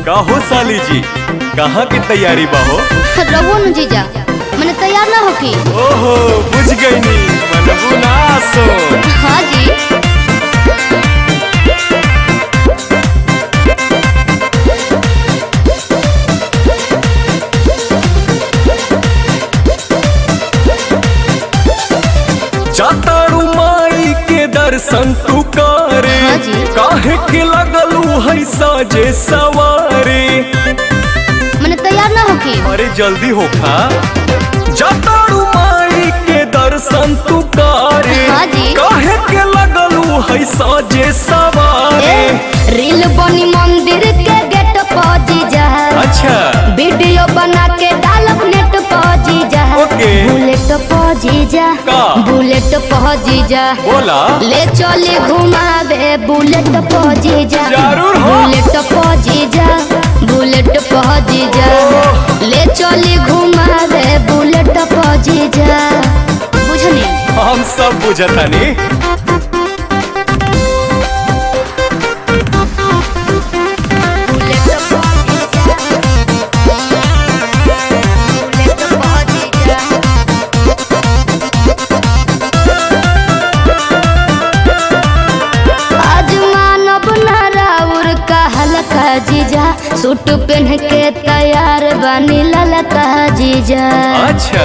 काहो साली जी, कहाँ की तैयारी बाहो? रहो न जीजा, मैंने तैयार ना होकी। ओहो बुझ गई नी, मनबू ना सो। हाँ जी। जातारू माई के दर्शन तू करे, हाँ जी। काहे के लगलू है साजे सवारे। मैंने तैयार ना होकी। अरे जल्दी होखा, जातारू माई के दर्शन तू करे, हाँ जी। काहे के लगलू है साजे सवारे। रील बनी मंदिर के गेट पर जीजा, अच्छा वीडियो बना के डालब नेट पर जीजा। ओके। बुलेट पर जीजा, का? बुलेट पर जीजा, बोला ले चले घुमावे बुलेट पर जीजा। जरूर हो। बुलेट पर जीजा, बुलेट पर जीजा, ले चले घुमावे बुलेट पर जीजा। बुझनी हम सब बुझतानी। जीजा सूट पहन के तैयार बनी ललका जीजा। अच्छा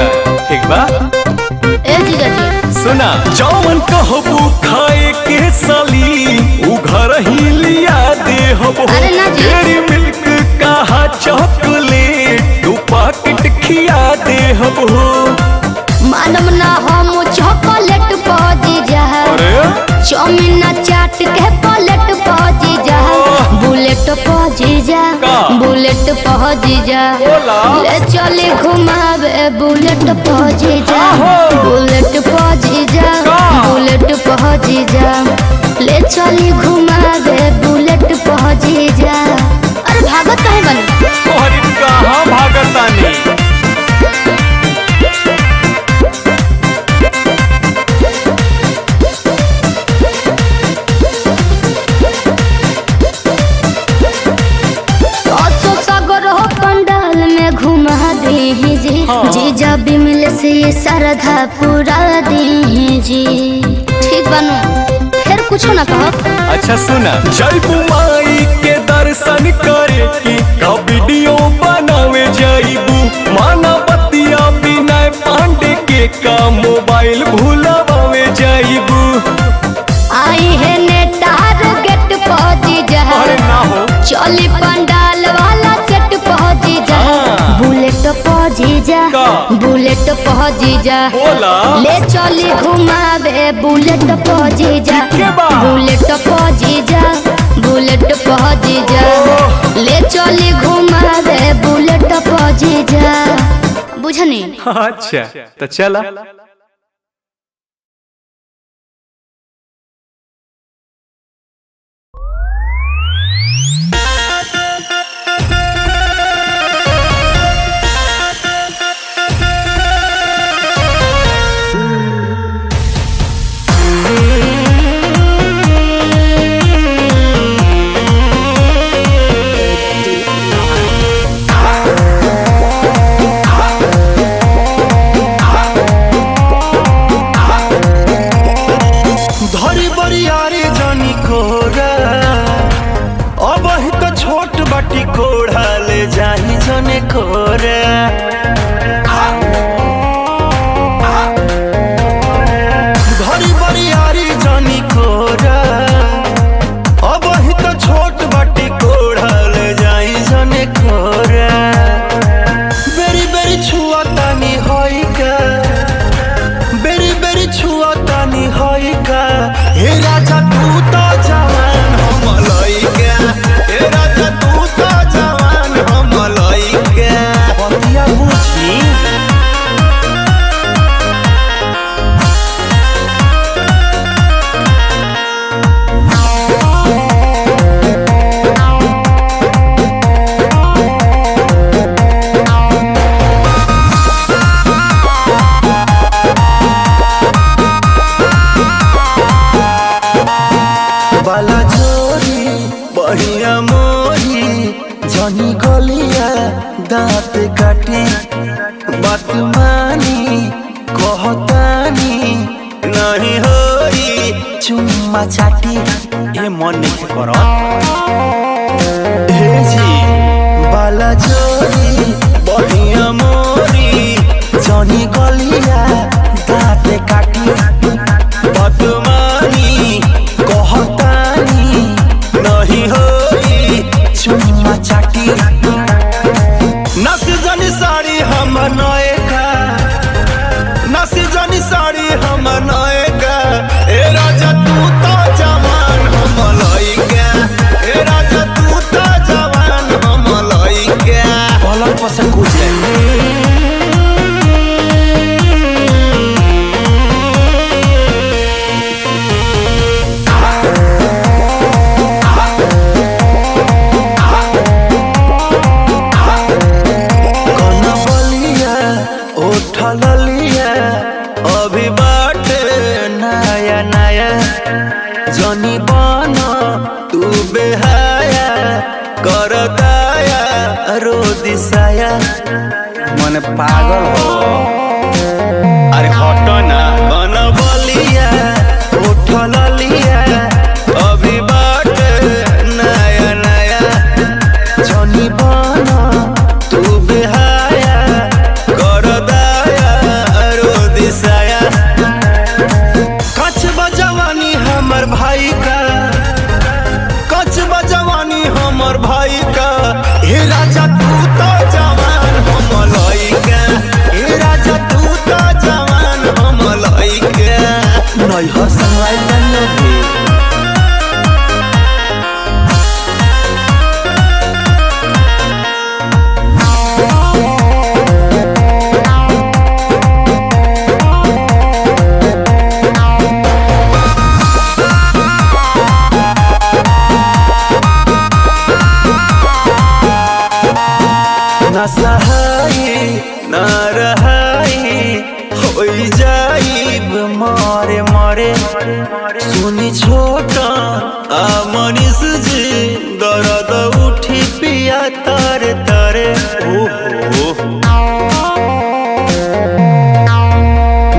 ठीक बा। ए जीजा जी सुना, जौन कहबू खाए के साली उ घर ही लिया दे हबो। अरे ना जी। डेयरी मिल्क कहा चॉकलेट तू पैकेट खिया दे हबो। मानम ना हम चॉकलेट पा जीजा, अरे चाउमीन चाट के प्लेट पा जीजा। बुलेट पा जीजा, का? बुलेट पा जीजा, बोला। ले चले घुमावे बुलेट पा जीजा। आहो। बुलेट पा जीजा, का? बुलेट पा जीजा, ले चले घुमावे बुलेट पा जीजा। अरे भागत काहे बनी? तोहरी कहाँ भागतानी। हाँ। जीजा बिमल से ये श्रद्धा पूरा दी जी। ठीक बनू, फिर कुछ ना कहो। अच्छा सुना, जयबू माई के दर्शन करे की का वीडियो बनावे जाइबू। माना बतिया बिना पांडे के का मोबाइल भूलावे जाइबू। आई है नेटार गेट पहुंची जा, अरे ना हो। चली पंडाल वाला सेट पहुंची जा। हाँ। बुलेट पहुंची जा, का? बुलेट पहुंची जा, बोला ले चली घुमावे बुलेट पहुंची जा। के बा? बुलेट पहुंची जा, बुलेट पहुंची जा, ले चली घुमावे बुलेट पहुंची जा। बुझनी अच्छा तो चला। जनी गलिया दांत काटी बात मानी कहतानी नहीं होई चुम्मा चाटी ए मन नहीं करो हे जी बाला जोरी बढ़िया मोरी जनी गलिया दांत काटी बात मानी कहतानी नहीं होई चुम्मा चाटी नस जनी साड़ी हम नए का नस जनी साड़ी हम नए का ए राजा तू तो जवान हम लइका ए राजा तू तो जवान हम लइका पलंग पर से कूद जाए अभी बाटे नया नया जनी बना तू बेहाया कर दाया रो दिसाया मन पागल हो अरे हटो ना कन बलिया उठल लिया अभी बाटे नया नया जनी बना तू बेहाया कर कच बजवानी हमर भाई का कच बजवानी हमर भाई का हे राजा तू तो जवान हम लइका हे राजा तू तो जवान हम लइका नहीं हो संगवाई नहीं ना सहाई ना रहाई हो जाइब मारे मारे सुनी छोटा आ मनीष जी दर्द उठी पिया तारे तारे ओहो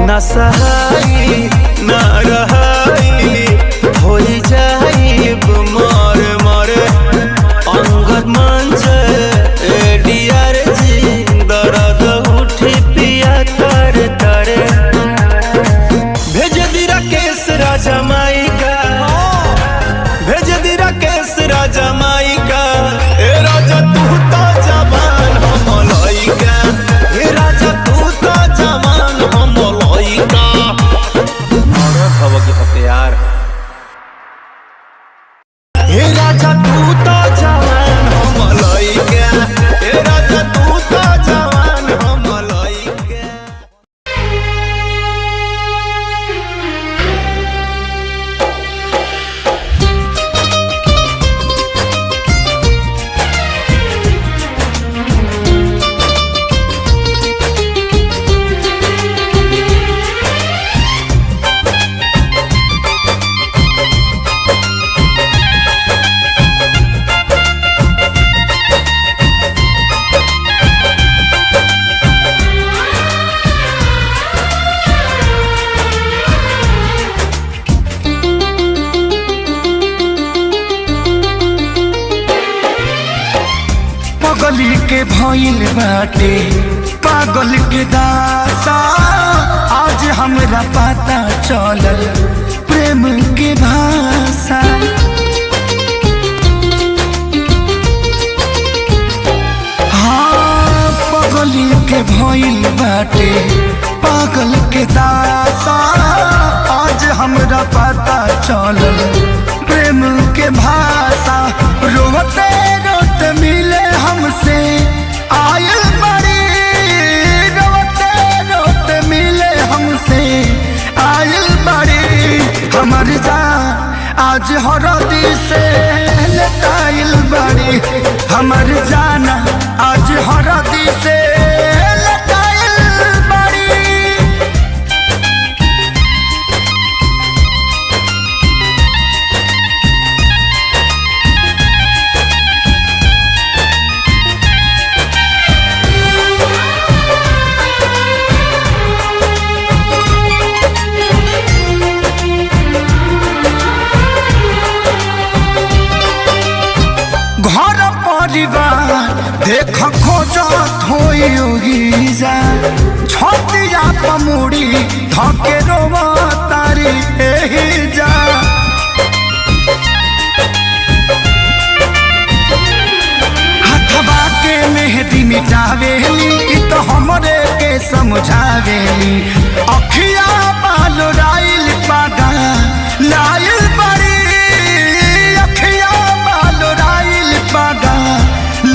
ना सहाई ना रहाई हो जाइब मारे मारे अंगद मंच दर्द उठी पिया तारे तारे भेज दी राकेश राजा माई का भेज दी राकेश राजा माई का ए राजा तू तो जवान हम लइका ए राजा तू तो जवान हम लइका मरद हव के हथियार हे राजा तू तो जवान हम लइका ए राजा तू तो जवान हम लइका पगली के भइल बाटे पागल के दासा आज हमरा पता चलल प्रेम के भाषा हाँ पगली के भइल बाटे पागल के दासा आज हमरा पता चलल प्रेम के भाषा रोते रोते मिले हमसे आयल बड़ी रोते रोते मिले हमसे आयल बड़ी हमर जान आज हरदी से लटाइल बड़ी हमर जान आज हरदी से लटाइल बड़ी परिवार देख खोजत होई जा छतिया पमुड़ी धके रोवा तारी एही जा हथवा के मेहंदी मिटावेली इ तो हमरे के समझावेली अखिया बाल राइल पागा लाइल बड़ी अखिया बाल राइल पागा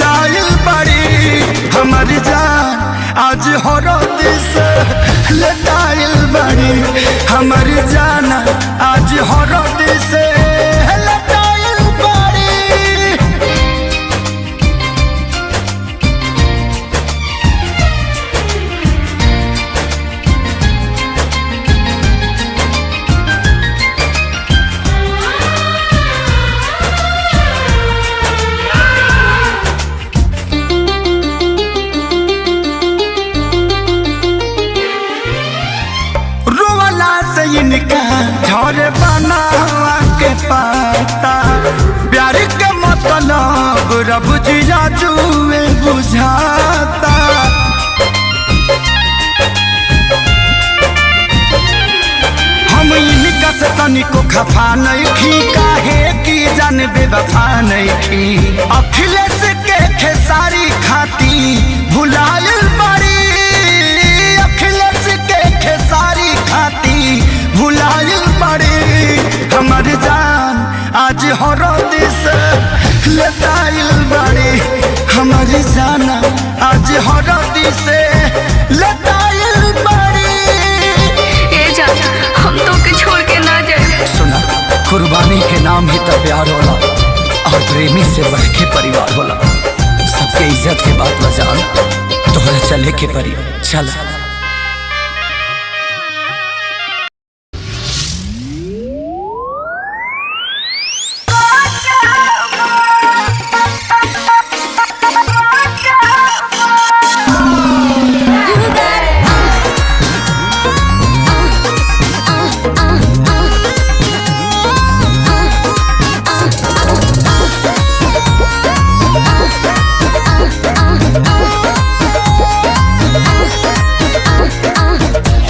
लाइल बड़ी हमर जान आज हरद से लटाइल बड़ी हमर जान आज हरद से लटाइल बड़ी। इनका झर बनावा के पाता प्यार के मतलब रब जिया जुए बुझाता हम इनका से तनिको खफा नहीं खी काहे की जान बेवफा नहीं खी अखिलेश के खेसारी खाती भुलाइल बड़ी अखिलेश के खेसारी खाती भुलाइल बड़ी हमर जान आज हरद से लटाइल बड़ी हमर जान आज हरद से लटाइल बड़ी। ए जान हम तो के छोड़ के ना जाए। सुना कुर्बानी के नाम ही तो प्यार होला और प्रेमी से बढ़ के परिवार होला सबके इज्जत के बात बजान तोहरा चले के परी चल।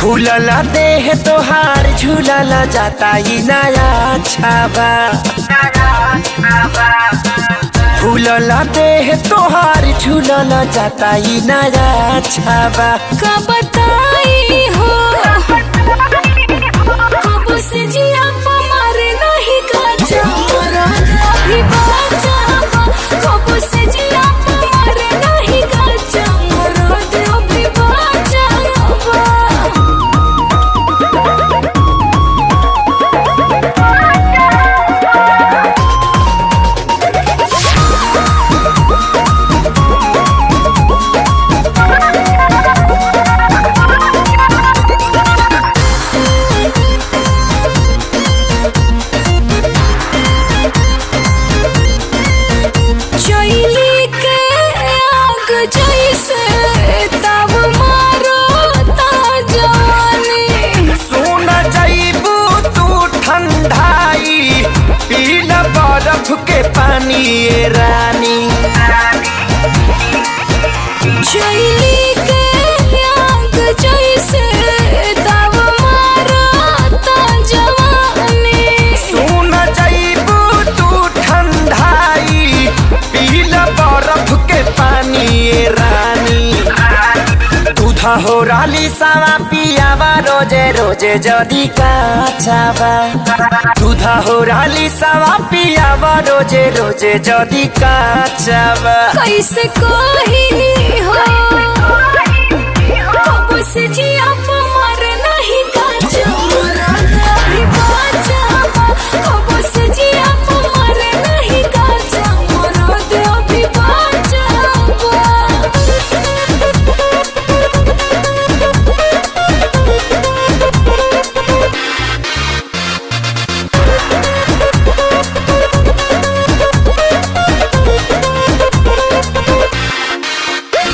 फूलला देह तोहार झूलला जाता ही नया छाबा फूलला देह तोहार झूलला जाता ही नया छाबा का बताई हो कब से जिया मारे नहीं काचा मरा भी बाचा कब से जिया मारे नहीं काचा मरा भी बाचा। बर्फ के पानी ये रानी चैली के आग जैसे तब मारता जवानी सुन जाइबू तू ठंडाई पीला बर्फ के पानी ये रानी दूधा हो राली सावा पियावा रोजे रोजे जदी काचावा दूधा हो राली सावा पियावा रोजे रोजे जदी काचावा कैसे कही हो कब से जिया मार नहीं काचा मरा भी बाचा कब से जिया मार नहीं काचा मरा भी बाचा।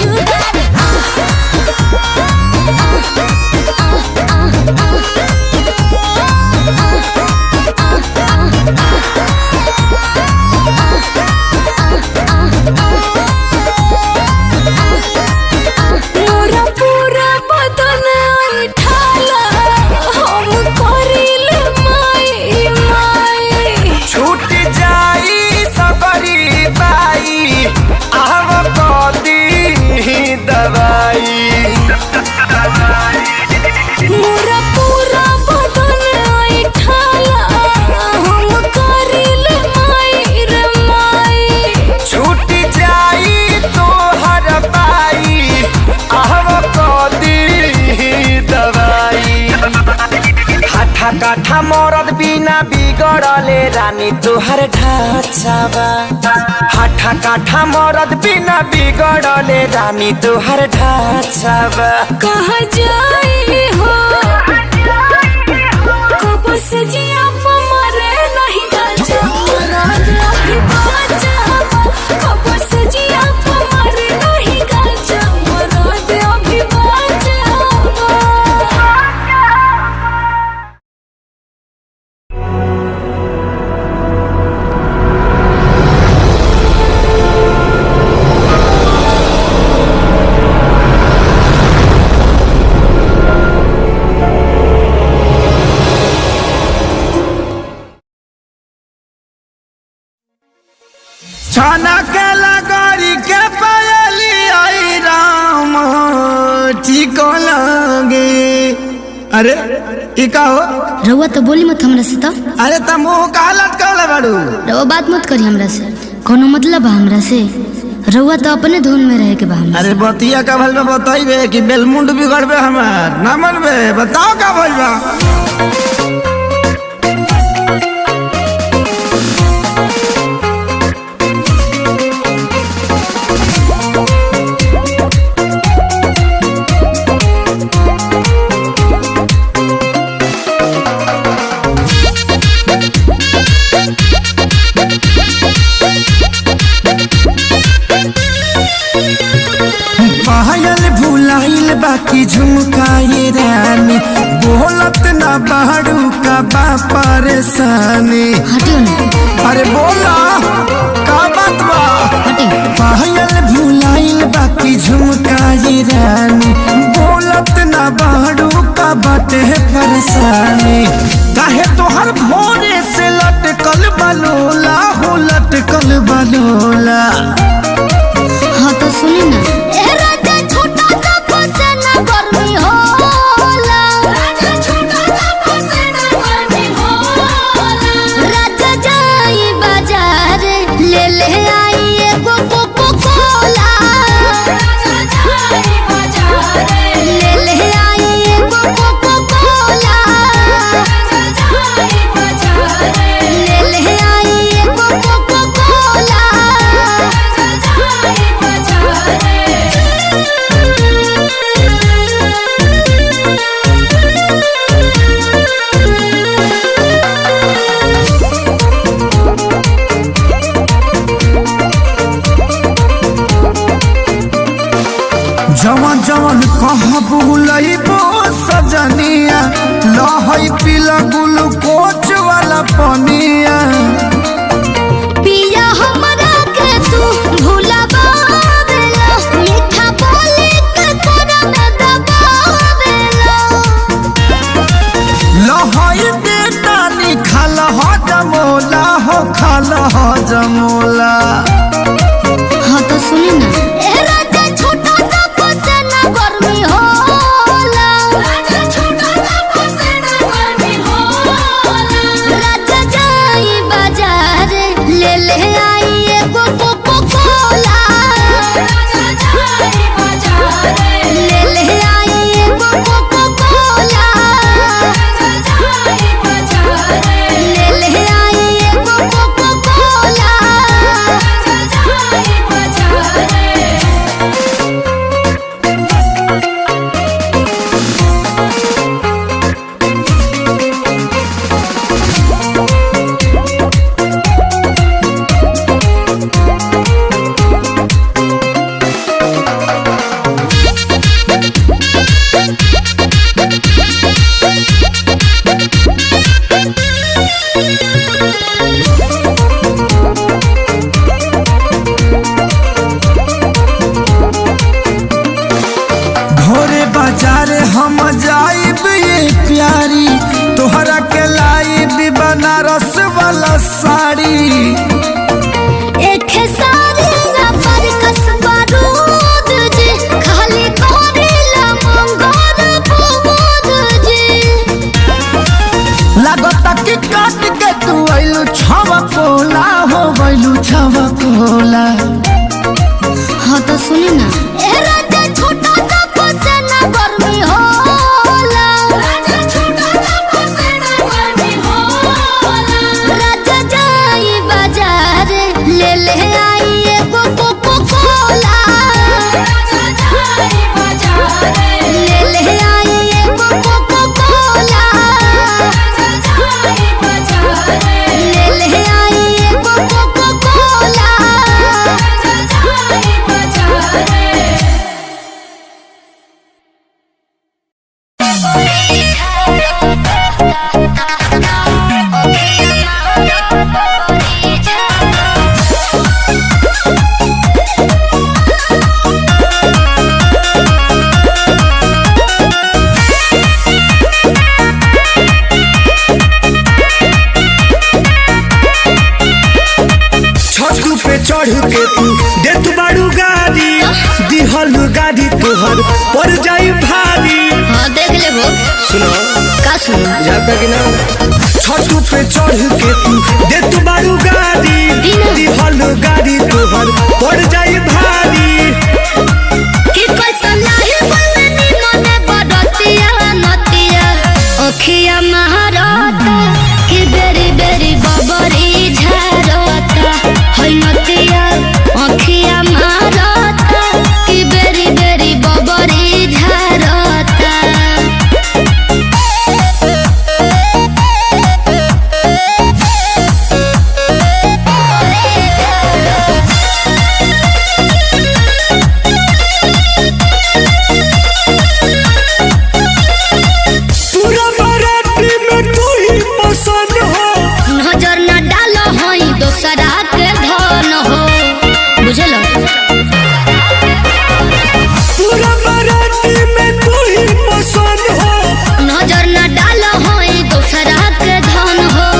You got it. बाई आव कदी दवाई मोरा पूरा बदन ऐठाला हम करिल माई रे माई छूट जाई तोहर बाई आव कदी दवाई हाथा काठा मरद बिना बिगड़ले रानी तोहर ढाचाबा हाथा काठा मरद बिना बिगड़ले रानी तोहर ढाचाबा कहाँ जाई हो कब से जिया मरे नहीं गाजा रात अभी बाजा कब से जिया मरे नहीं गाजा रात अभी बाजा छाना के लगोरी के पायली आई राम ठीक लगे। अरे ई का हो? रउआ तो बोली मत हमरा से तो। अरे तुम मुंह का लटकल बाड़ू? रउआ बात मत करी हमरा से, कोनो मतलब बा हमरा से? रउआ तो अपने धुन में रहे के बा हमरा। अरे बतिया का भल में बताइबे कि बेलमुंड बिगड़बे हमार ना मनबे? बताओ का भल बा? पायल भुलाइल बाकी झुमकाए रानी बोलत ना बाड़ू का बा परेशानी। हटियो ना। अरे बोला का बात बा? हटियो। पायल भुलाइल बाकी झुमकाए रानी बोलत ना बाड़ू का बाटे परेशानी। काहे तोहर भोरे से लटकल बलोला हो लटकल बलोला। हाँ तो सुनी ना। जवन जवन कहाँ बुलइबो सजनिया लहई पीला ग्लूकोच वाला पनिया। पिया हमरा के तू भुलावेला मीठा बोली के तोरा में दबावेला। लहई बेटा निखाल हो जमोला हो खाल हो जमोला। हाँ तो सुनी ना। तू दे तू बाड़ू गाड़ी दिहल गाड़ी तोहर पर जाई भारी। हाँ देख ले वो। सुनो का सुनो? जाता कि ना छतू पे चढ़ के तू दे तू बाड़ू गाड़ी दिहल गाड़ी तोहर पर जाई भारी। कि कैसा लाही बलनी मने बड़तिया नतिया ओखिया महारता कि बेरी बेरी बबरी झारता है नतिया ओखिया महारता कि बेरी बेरी बबरी झारता। पूरा बाराती में तू ही पसंद हो। नजर न डालो होई दोसरा के धन हो बुझल। पूरा बाराती में तू ही पसंद हो। नजर न डालो होई दोसरा के धन हो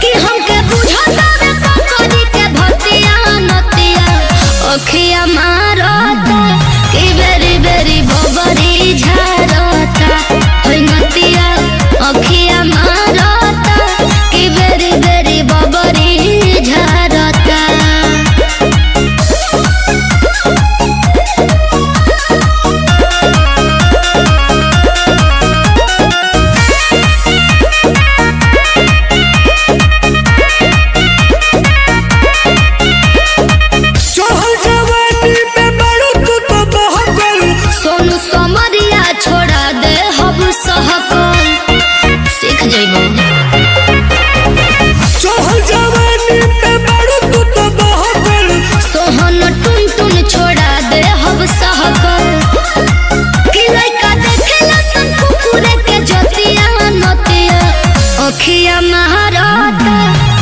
कि हमके बुझता रे कंपनी के भतिया नतिया ओखिया मारता कि बेरी बेरी बबरी झारता है नतिया ओखिया मारता कि बेरी बेरी बबरी झारता। चढ़ल जवानी में बड़ू तू तो बहकल। सोनू समरिया छोड़ा दे हब सहकल सीख जइबो। चढ़ल जवानी में बड़ू तू तो बहकल। सोहन टुन टुन छोड़ा दे हब सहकल कि लइका देखेला सन कुकुरे के जतिया नतिया ओखिया महारता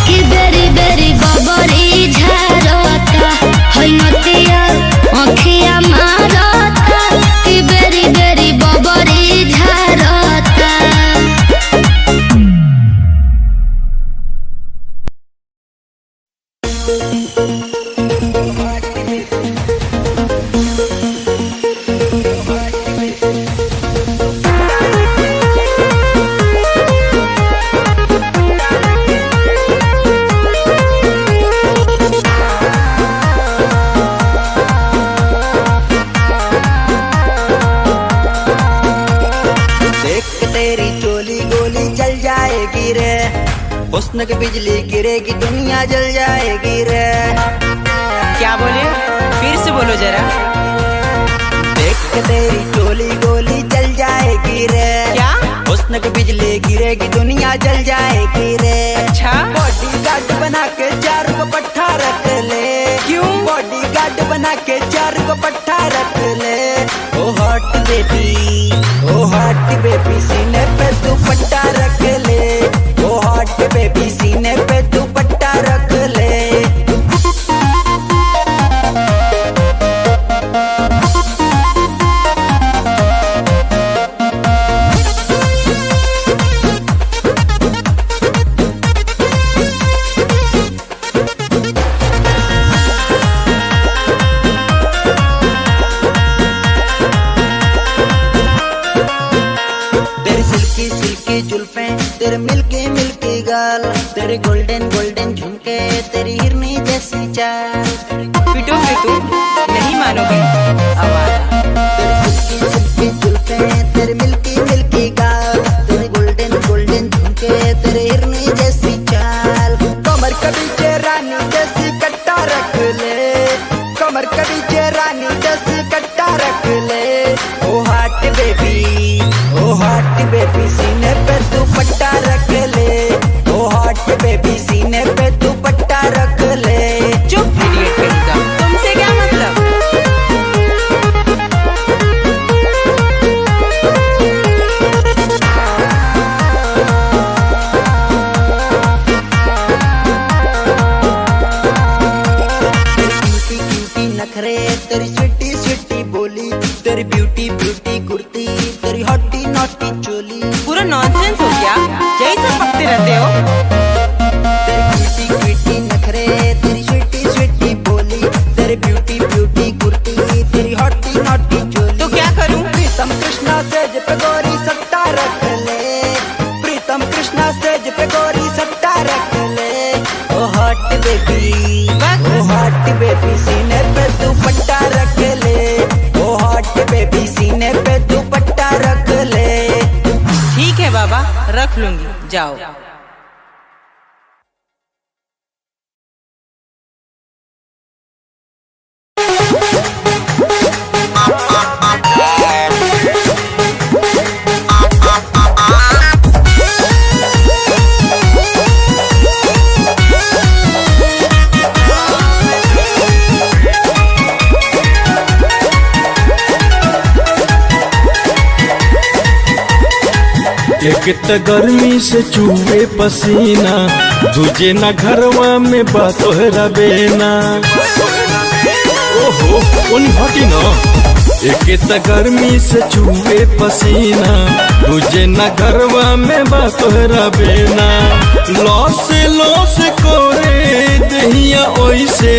कि बेरी बेरी बबरी झारता है नतिया ओखिया महारता कि बेरी बेरी बबरी झारता। देख के तेरी चोली गोली चल जाएगी रे, हुस्न की बिजली गिरेगी दुनिया जल जाएगी रे। क्या बोले? फिर से बोलो जरा। देख के तेरी चोली गोली चल जाएगी रे, क्या? हुस्न की बिजली गिरेगी दुनिया जल जाएगी रे। अच्छा? बॉडी गार्ड बना के चार को पट्टा रख ले। क्यों? बॉडी गार्ड बना के चार को पट्टा रख ले। ओ हॉट बेबी सीने पे तू पट्टा रख ले। ओ हॉट बेबी सीने पे तू पट्टा रख ले। तेरे मिल्की मिल्की गाल, तेरे गोल्डन गोल्डन झुमके, तेरी हिरनी जैसी चाल। पिटोगे तू? नहीं मानोगे? आवारा। तेरी सिल्की सिल्की जुल्फें, तेरे मिल्की मिल्की गाल, तेरे गोल्डन गोल्डन झुमके, तेरे हिरनी जैसी चाल। कमर कभी रानी जैसी कट्टा रख ले। कमर कभी रानी जैसी कट्टा रख ले। ओ हाट बेबी सीने पे तू पट्टा रख ले। ओ हाट बेबी सीने पे तू पट्टा रख ले। चुप इडियट कहीं का। तुमसे क्या मतलब? नखरे, तेरी स्वीटी स्वीटी बोली, तेरी ब्यूटी ब्यूटी कुर्ती, तेरी हॉटी नॉटी चोली। पूरा नॉनसेंस हो गया। यही सब पकते रहते हो। तेरी क्यूटी क्यूटी नखरे, तेरी स्वीटी स्वीटी बोली, बेबी सीने पे दुपट्टा रख ले, ओ हॉट बेबी सीने पे दुपट्टा रख ले। ठीक है बाबा, रख लूंगी, जाओ। एक त गर्मी से चूहे पसीना, दूजे ना घरवा में बातोहरा बेना। ओहो उन हटी ना। एक त गर्मी से चूहे पसीना, दूजे ना घरवा में बातोहरा बेना। लॉस कोरे दहिया ओइसे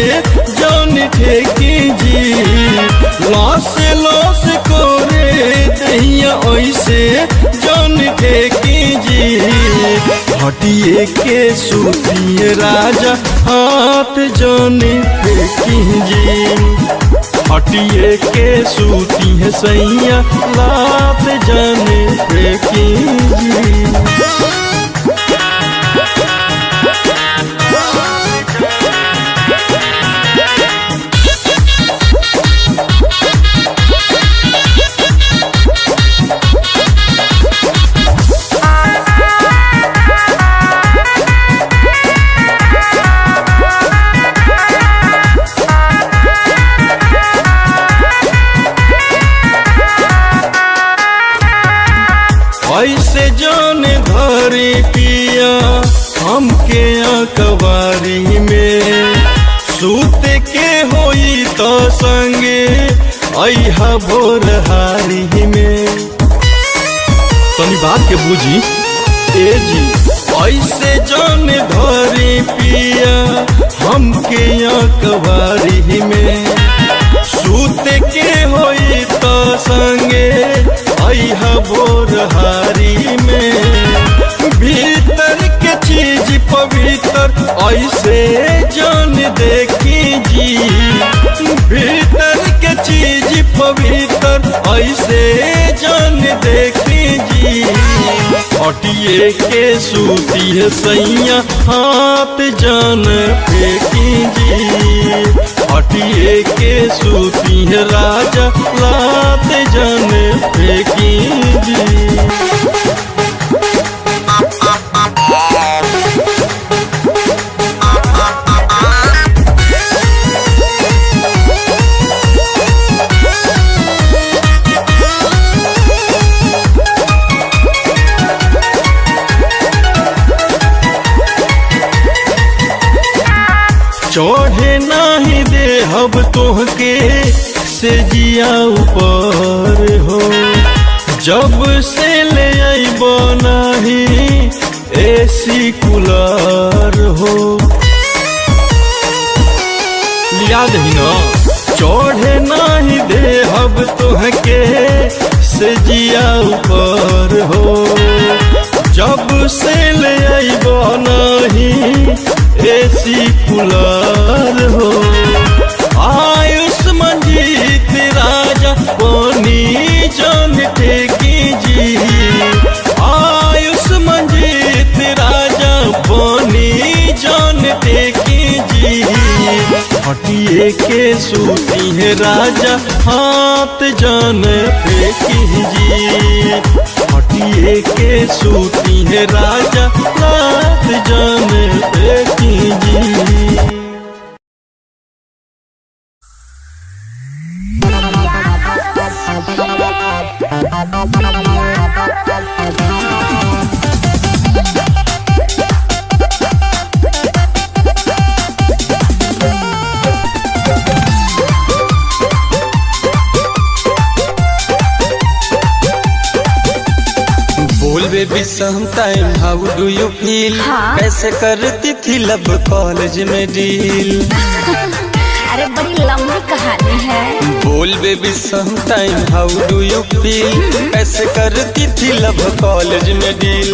जान ठेकी जी। लॉस कोरे दहिया ओइसे जान ठेकी जी। हटिए के सूतिए राजा हाथ जाने फेंकी जी। हटिए के सूती है सैया लात जाने फेंकी जी। ऐसे जान धरे पिया हमके अकबारी में। सूते के होई तो संगे अहा भोरहारी में। तनी बात के बुझी ए जी। ऐसे जान धरे पिया हमके अकबारी में। सूते के होई तो संगे अहा भोरहारी में। भीतर के चीज पवित्र ऐसे जान देखी जी। भीतर के चीज पवित्र ऐसे जान देखी जी। हटिए के सूती है सैया हाथ जान फेंकी जी। हटिए के सूती है राजा लात जान फेंकी जी। चढ़े नाही दे हब तोहके से जिया ऊपर हो। जब से ले आइब नाही एसी कूलर हो। लिया दही ना। चढ़े नाही दे हब तोहके से जिया ऊपर हो। जब से ले आइब नाही एसी कूलर हो। आयुष्मान जीत राजा पानी जान ठेकी जी। आयुष्मान जीत राजा पानी जान ठेकी जी। हटिए के सूती है राजा हाथ जान फेंकी जी। हटिए के सूती है राजा लात जान फेंकी जी। Baby some time how do you feel. कैसे करती थी लब कॉलेज में डील। अरे बड़ी लंबी कहानी है। बोल baby some time how do you feel. कैसे करती थी लब कॉलेज में डील।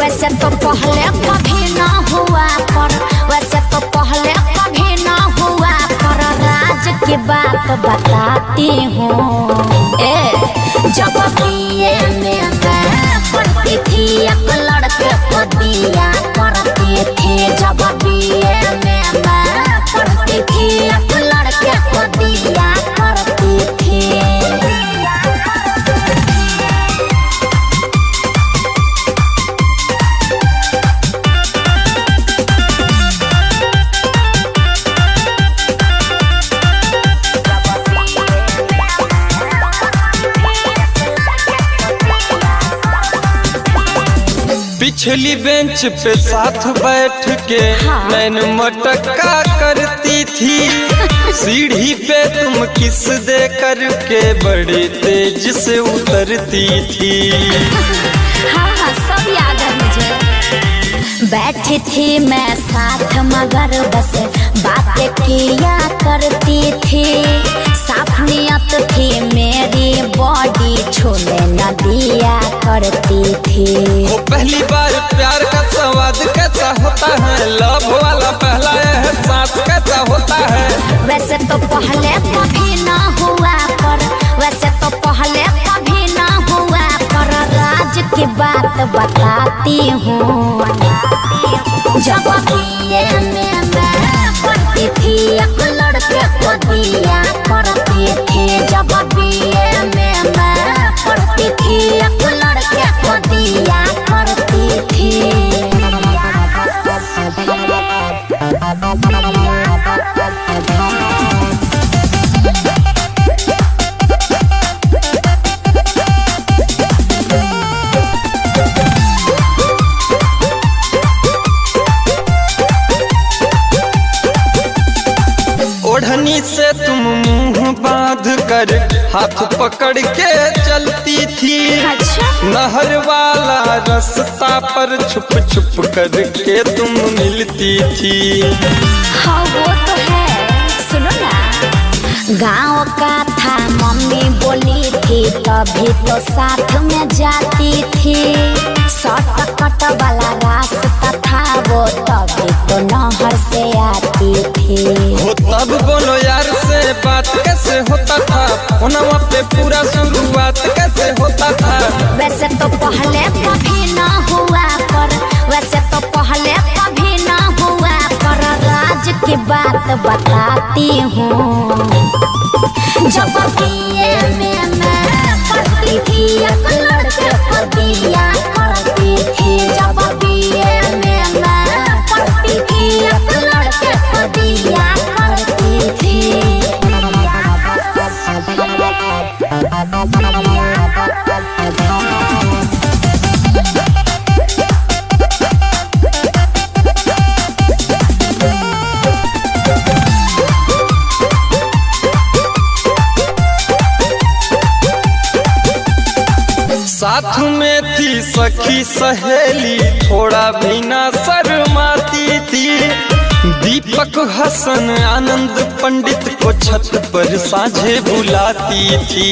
वैसे तो पहले कभी ना हुआ पर, वैसे तो पहले कभी ना हुआ पर बात बताती हूँ। जब बीए में मैं पढ़ती थी एक लड़के को दिया करती थी। जब बीए में मैं पढ़ती थी एक लड़के को दिया करती थी। पिछली बेंच पे साथ बैठ के नैन मटका करती थी। सीढ़ी पे तुम किस दे करके बड़े तेज से उतरती थी। हाँ सब याद है मुझे। बैठी थी मैं साथ मगर बस बातें किया करती थी। साफ नियत थी मेरी बॉडी छूने न दिया करती थी। वो पहली बार प्यार का स्वाद कैसा होता है, लव वाला पहला एहसास कैसा होता है। वैसे तो पहले कभी ना हुआ पर, वैसे तो पहले कभी ना हुआ पर राज की बात बताती हूँ। जब बीए में मैं पढ़ती थी एक लड़के को दिया करती थी। जब बीए में मैं पढ़ती थी एक लड़के को दिया करती थी। ओढ़नी से तुम मुंह बांध कर हाथ पकड़ के चलती थी। नहर वाला रास्ता पर छुप छुप करके तुम मिलती थी। हाँ वो तो है, सुनो ना। गाँव का था मम्मी बोली थी तभी तो साथ में जाती थी। शॉर्टकट वाला रास्ता था वो तभी तो नहर से आती थी। हो तब बोलो यार से बात कैसे होता था, फोनवा पे पूरा शुरुआत कैसे होता था। वैसे तो पहले कभी ना हुआ पर, वैसे तो पहले कभी ना हुआ पर राज की बात बताती हूँ। जब बीए में मैं पढ़ती थी एक लड़के को दिया करती थी। जब बीए में मैं पढ़ती थी एक लड़के को दिया करती थी। साथ में थी सखी सहेली थोड़ा भी ना शर्माती थी। दीपक हसन आनंद पंडित को छत पर साझे बुलाती थी।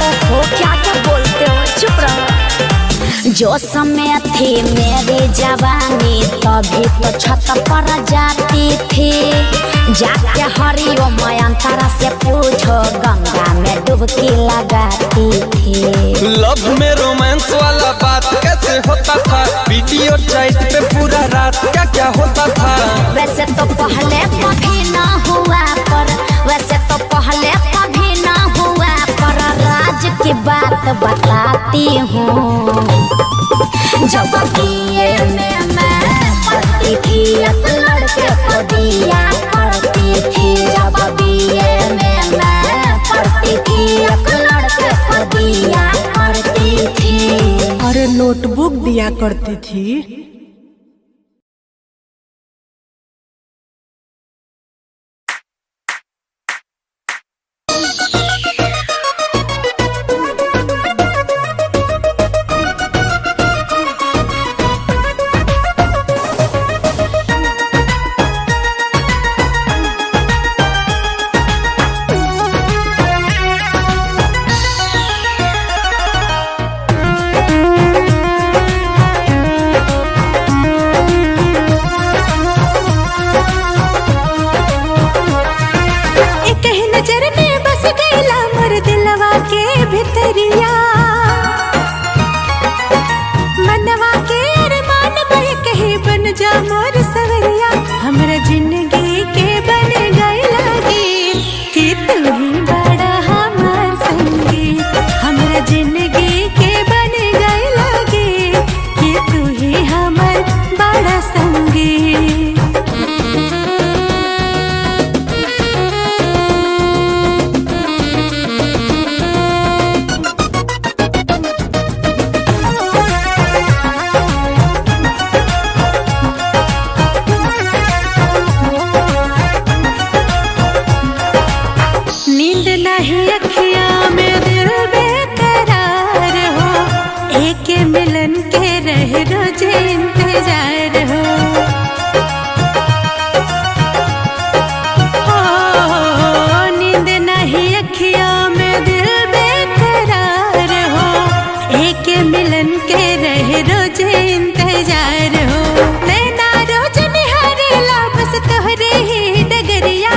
ओहो क्या क्या बोलते हो, चुप रहो। जो समय थी मेरी जवानी तभी तो छत पर जाती थी। जाके हरिओम अंतरा से पूछो गंगा में डुबकी लगाती थी। लव में रोमांस वाला बात कैसे होता था, वीडियो चैट पे पूरा रात क्या क्या होता था। वैसे तो पहले कभी ना हुआ पर, वैसे तो पहले कभी ना हुआ पर राज की बात बताती हूँ। जब बीए में मैं पढ़ती थी एक लड़के को दिया करती थी। जब बीए में मैं पढ़ती थी एक लड़के को दिया करती थी। अरे नोटबुक दिया करती थी। नहीं अखिया में दिल बेकरार हो, एक मिलन के रहे रोज इंतजार हो। नींद नहीं अखिया में दिल बेकरार हो, एक मिलन के रहे रोज इंतजार हो। नैना रोज निहारेला बस तोहरे ही डगरिया,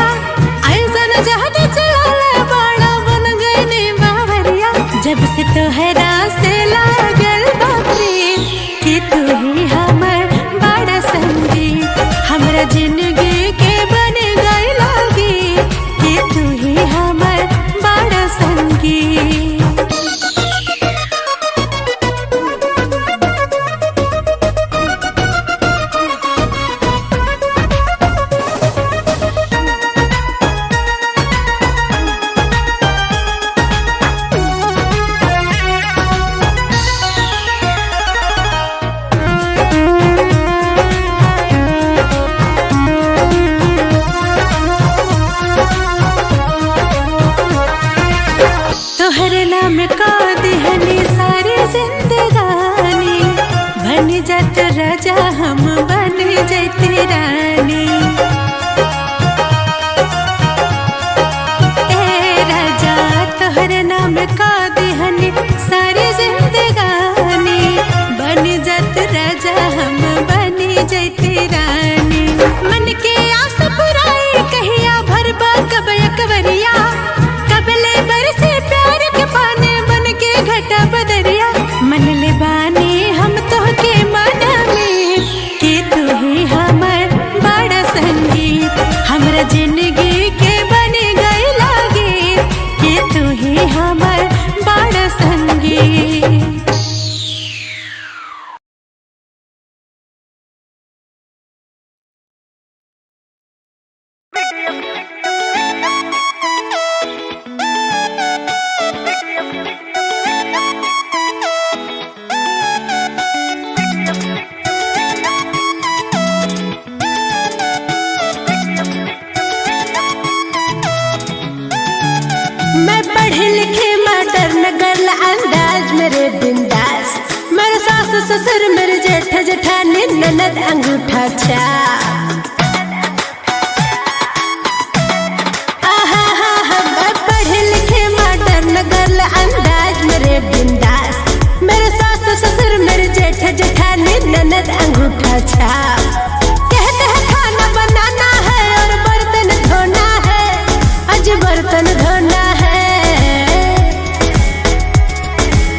ऐसा न जहद चला बाड़ा बन गए बावरिया। जब से तोहरा से लागल बापरे कि तू ही हमर बड़ा संगी, हमरा जिंदगी के बन गई लागी कि तू ही हमर बड़ा संगी। तोहरे नाम का दिहनी सारी जिंदगानी, बन जात राजा हम बन जाती रानी। ए राजा तोहरे नाम का दिहनी सारी जिंदगानी, बन जात राजा हम बन जाती रानी। मन के आस पुराई कहिया भरबा कब एकवरिया, कबले बरसे प्यार के पानी बन के घटा बदरिया। मन ले बानी हम तो के माना में कि तू ही हमर बड़ा संगी, हमरा जिंदगी के बन गई लागे कि तू ही हमर बड़ा संगी। मैं पढ़े लिखे मॉडर्न गर्ल, अंदाज मेरे बिंदास, मेरे सास ससुर मेरे जेठ जेठानी ननद अंगूठा छाप। मैं पढ़े लिखे मॉडर्न गर्ल, अंदाज मेरे बिंदास, मेरे सास ससुर मेरे जेठ जेठानी ननद अंगूठा छाप। कहते हैं खाना बनाना है और बर्तन धोना है, आज बर्तन धोना है।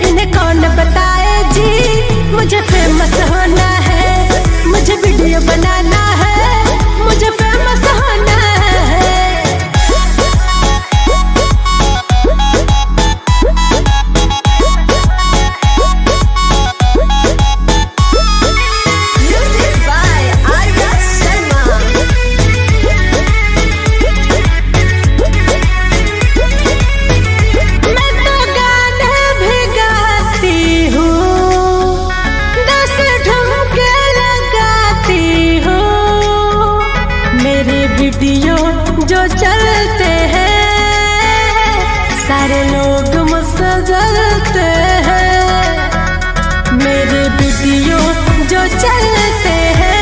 इन्हें कौन बताए जी मुझे फेमस होना है, मुझे वीडियो बनाना है, मुझे फेमस होना है। मैं तो गाने भी गाती हूँ, 10 ठुमके लगाती हूँ। मेरे वीडियो जो चलते हैं सारे लोग मुझसे जलते हैं। मेरे वीडियो जो चलते हैं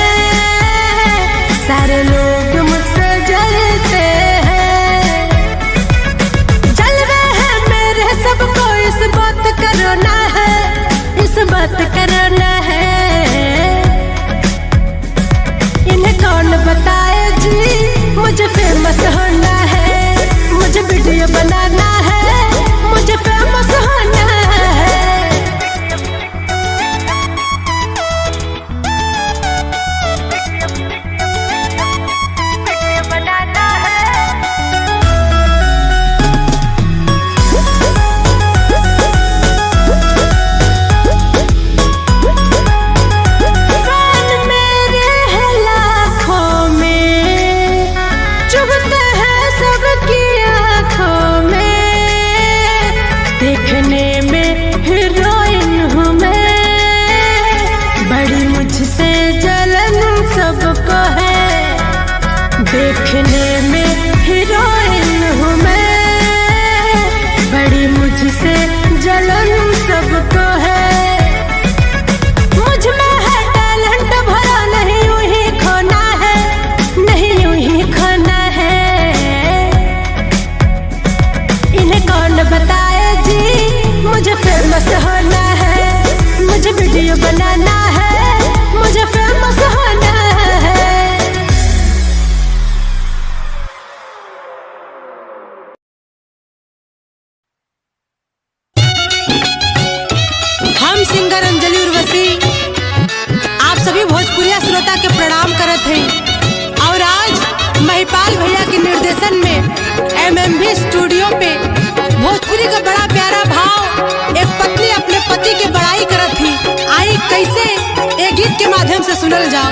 सारे लोग मुझसे जलते हैं। जलवे हैं मेरे सबको इस बात करना है, इस बात करना है। इन्हें कौन बताए जी मुझे फेमस होना है, मुझे वीडियो बनाना है, मुझे फेमस होना है। बनाना है, मुझे फेमस होना है। हम सिंगर अंजलि उर्वशी आप सभी भोजपुरिया श्रोता के प्रणाम करत हैं और आज महिपाल भैया के निर्देशन में एमएमवी स्टूडियो पे भोजपुरी का बड़ा प्यारा भाव एक पत्नी अपने पति के बड़ाई करत थी। आई कैसे एक गीत के माध्यम से सुनल जाओ।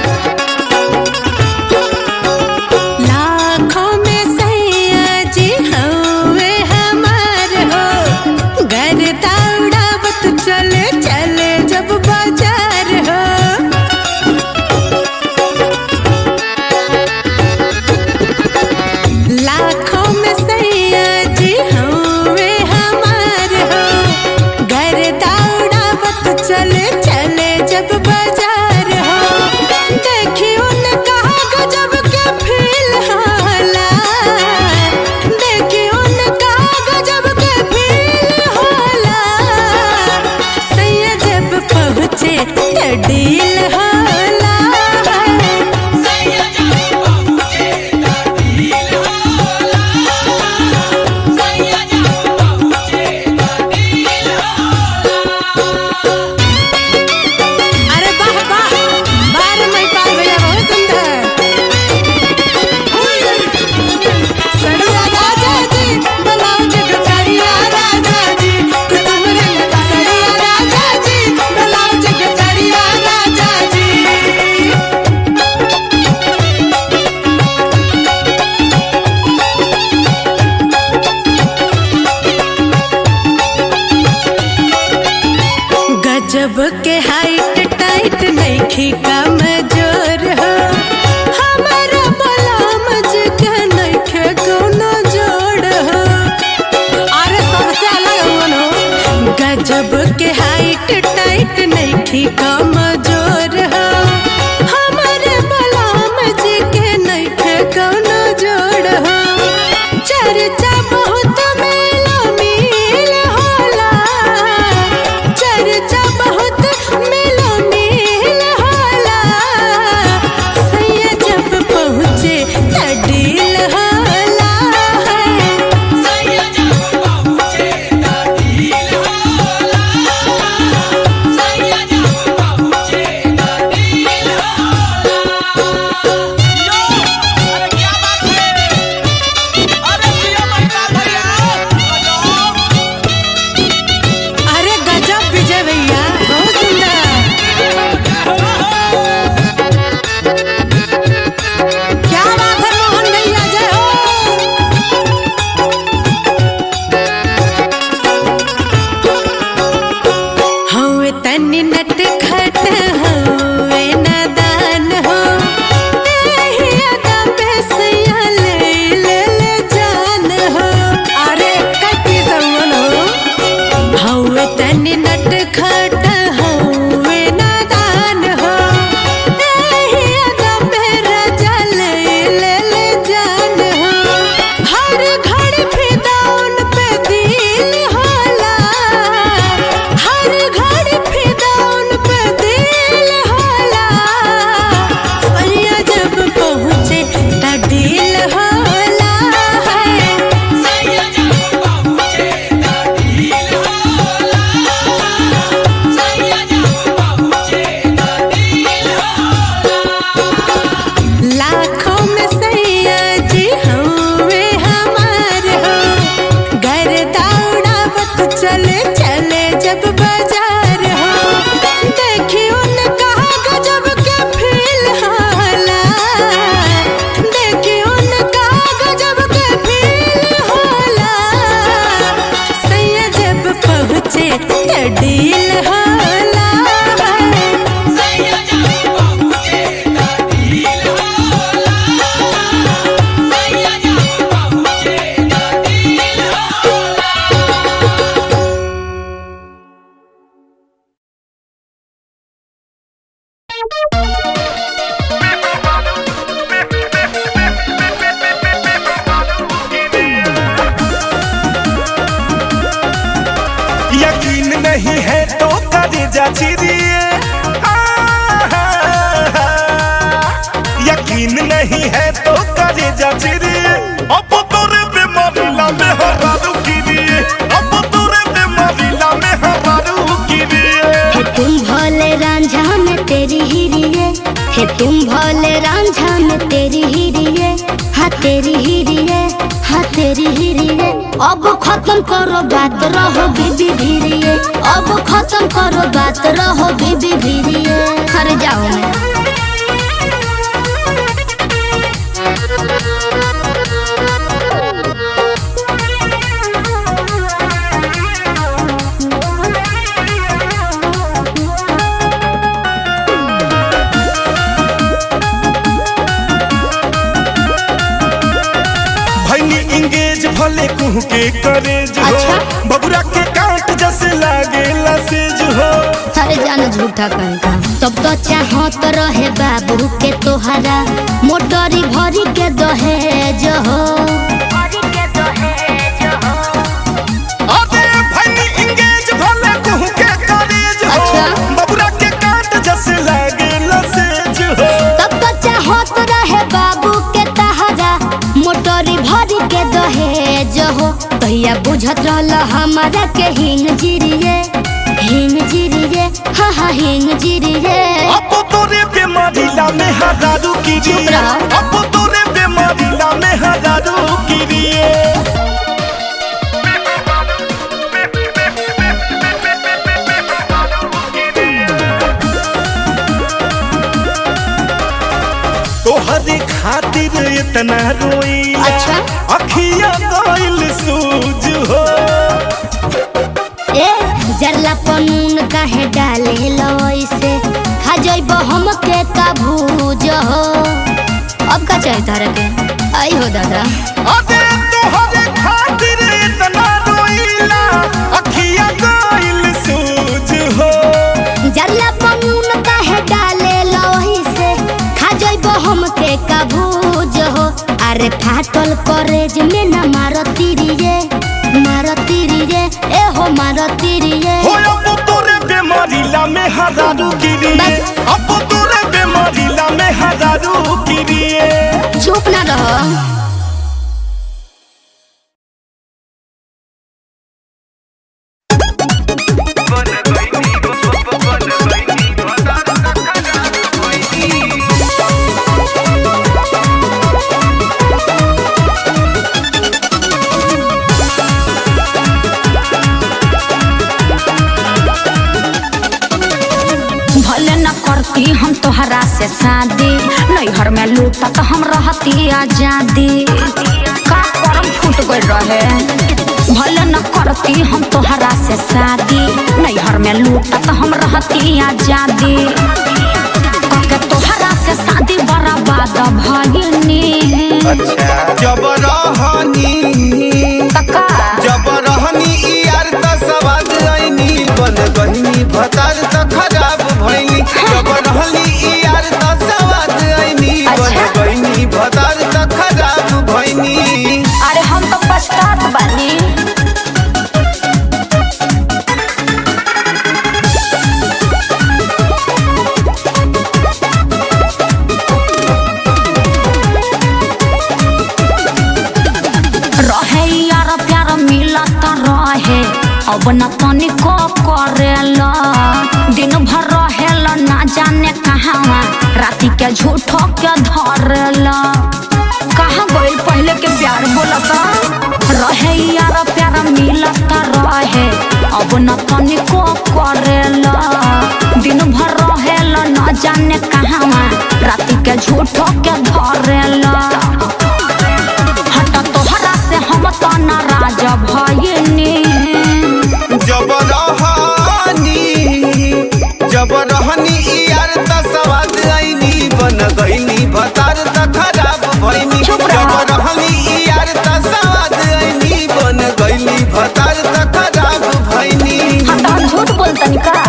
लाखों में सैया जी हवे हमार हो, घर दौड़ावत चले चले जब बाजार हो। लाखों में सैया जी हवे हमार हो, घर दौड़ावत चले चले जब बाजार हो। देखी उनका गजब के फील होला, देखी उनका गजब के फील होला। सैया जब पहुँचे तो डील होला। अरे वाह वाह, बार महिपाल भैया बहुत सुंदर। सड़िया राजा जी, ब्लाउज गठरिया राजा जी, कुसुम रंग का सड़िया राजा जी, ब्लाउज गठरिया राजा जी। गजब के हाइट टाइट नइखी कमजोर हो, हमारा बलाम जगह नइखे कोनो जोड़ हो। अरे सबसे अलग हुन हो। गजब के हाइट टाइट नइखी कमजोर हो, हमारे बलाम जगह नइखे कोनो जोड़ हो। चर्चा बहुत मेला मिल होला, चर्चा बहुत मेला मिल होला। सैया जब पहुँचे तो डील होला। अरे गजब विजय भैया, बहुत सुंदर। क्या बात है मोहन भैया, जय हो। हवे तनी नट खट हवे नादान हो, एही अदा पे सैया ले ले ले जान हो। अरे कति सवन हो। हवे तनी नट खट हवे नादान हो, एही अदा पे राजा ले ले ले जान हो। हर घड़ी फिदा उन पे दिल होला, हर घड़ी फिदा उन पे दिल होला। सैया जब पहुँचे तो डील होला। लाखों में सैया जी हवे हमार हो, घर दौड़ावत चले चले जब बाजार हो। देखी उनका गजब के फील होला, देखी उनका गजब के फील होला। सैया जब पहुँचे तो डील होला। यकीन नहीं है तो करेजा चिरिए, यकीन नहीं है तो करे जा चिरिए अब तोरे बीमारी ला में हरारू गिरिए अब तोरे बीमारी ला में हरारू गिरिए तुम भोले रांझा में तेरी हिरिए हे तुम भोले रांझा में तेरी हिरिए हाँ तेरी हिरिए हाँ तेरी हिरिए अब खत्म करो बात रहो बीबी भीरिए अब खत्म करो बात रहो बीबी भीरिए हर जाओ मैं इंगेज भले कुह के करेज हो अच्छा? बबुरा के कांट जैसे लागे लसेज हो अरे जान झूठा कहेगा तब तो चाहत रहे बाबू के तोहरा मोटरी भरी के दहेज हो अरे भाई इंगेज भले कुह के करेज हो अच्छा? बबुरा के कांट जैसे लागे लसेज हो तब तो चाहत रहे बाबू के तहरा मोटरी भरी के दहेज हो भैया बुझत रहला हमारा के हिंग जिरिए हाँ हाँ हिंग जिरिए अब तोरे बीमारी ला में हरारू गिरिए अब तोरे बीमारी ला में हरारू गिरिए तोहरे खातिर इतना रोईला अच्छा? अखिया गइल सूज हो ए जरला पनून काहे डाले लइसे खा जइबो हम के का भूज हो अब का चाहिए तारा के आई हो दादा अरे तोहरे खातिर इतना रोईला अखिया गइल सूज हो जरला पनून काहे डाले लइसे खा जइबो हम के का भूज हो अरे फाटल करेज में न मारती रिए ए हो मारती रिए हो अब तोरे बीमारी ला में हरारू गिरिए अब तोरे बीमारी ला में हरारू गिरिए चुप ना रहो भले न करती हम तोहरा से शादी नैहर में लूटत हम रहती आजादी का करम फूट गइल रहे भले न करती हम तोहरा से शादी नैहर में लूटत हम रहती आजादी के तोहरा से शादी बर्बाद भइनी जब रहनी यार त सवाद आईनी बन गईनी भतार त खराब भइनी जब रहनी यार त सवाद आईनी बन गईनी भतार त खराब भइनी अरे हम तो पछतात बानी अब न तनिको करेला दिन भर रहेला ना जाने कहाँ राती के झूठो के धरेला कहाँ गइल पहले के प्यार बोलता रहे यार प्यार मिलता रहे अब न तनिको करेला दिन भर रहेला ना जाने कहाँ राती के झूठो के धरेला हटा तोहरा से हम तो नाराज भइनी जब रहनी यार त सवाद आईनी बन गईनी भतार त खराब भइनी जब रहनी यार त सवाद आईनी बन गईनी भतार त खराब भइनी हटा झूठ बोलतनी का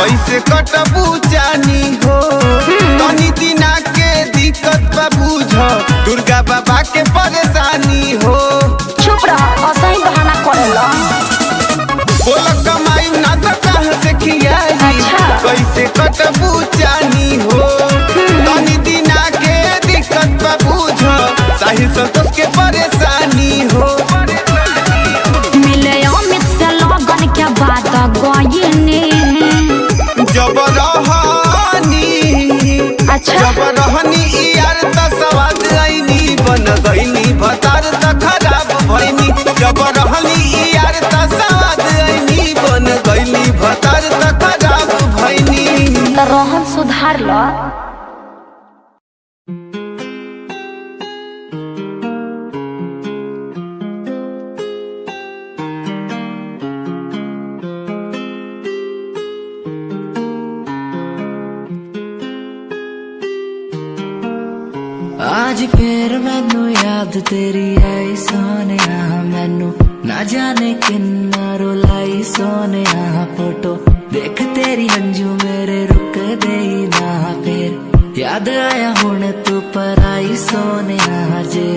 कैसे कटबू जानी हो तनी दिना के दिक्कत बा बुझ दुर्गा बाबा के परेशानी हो। चुप रह, असही बहाना करेला। बोल कमाई ना तो कहाँ से खियाई कैसे कटबू जानी हो तनी दिना के दिक्कत बा बुझ साहिल संतोष के परेशानी हो। मिले अमित से लगन के बात गयनी जब रहनी यार त सवाद आईनी बन गईनी भतार त खराब भईनी जब रहनी यार त सवाद आईनी बन गईनी भतार त खराब भईनी। त रहन सुधार ल। आज फिर मैनू याद तेरी आई सोने मैनू ना जाने किन्ना रुलाई सोने फोटो देख तेरी अंजू मेरे रुक दे ना फिर याद आया हुण तू पर आई सोने जे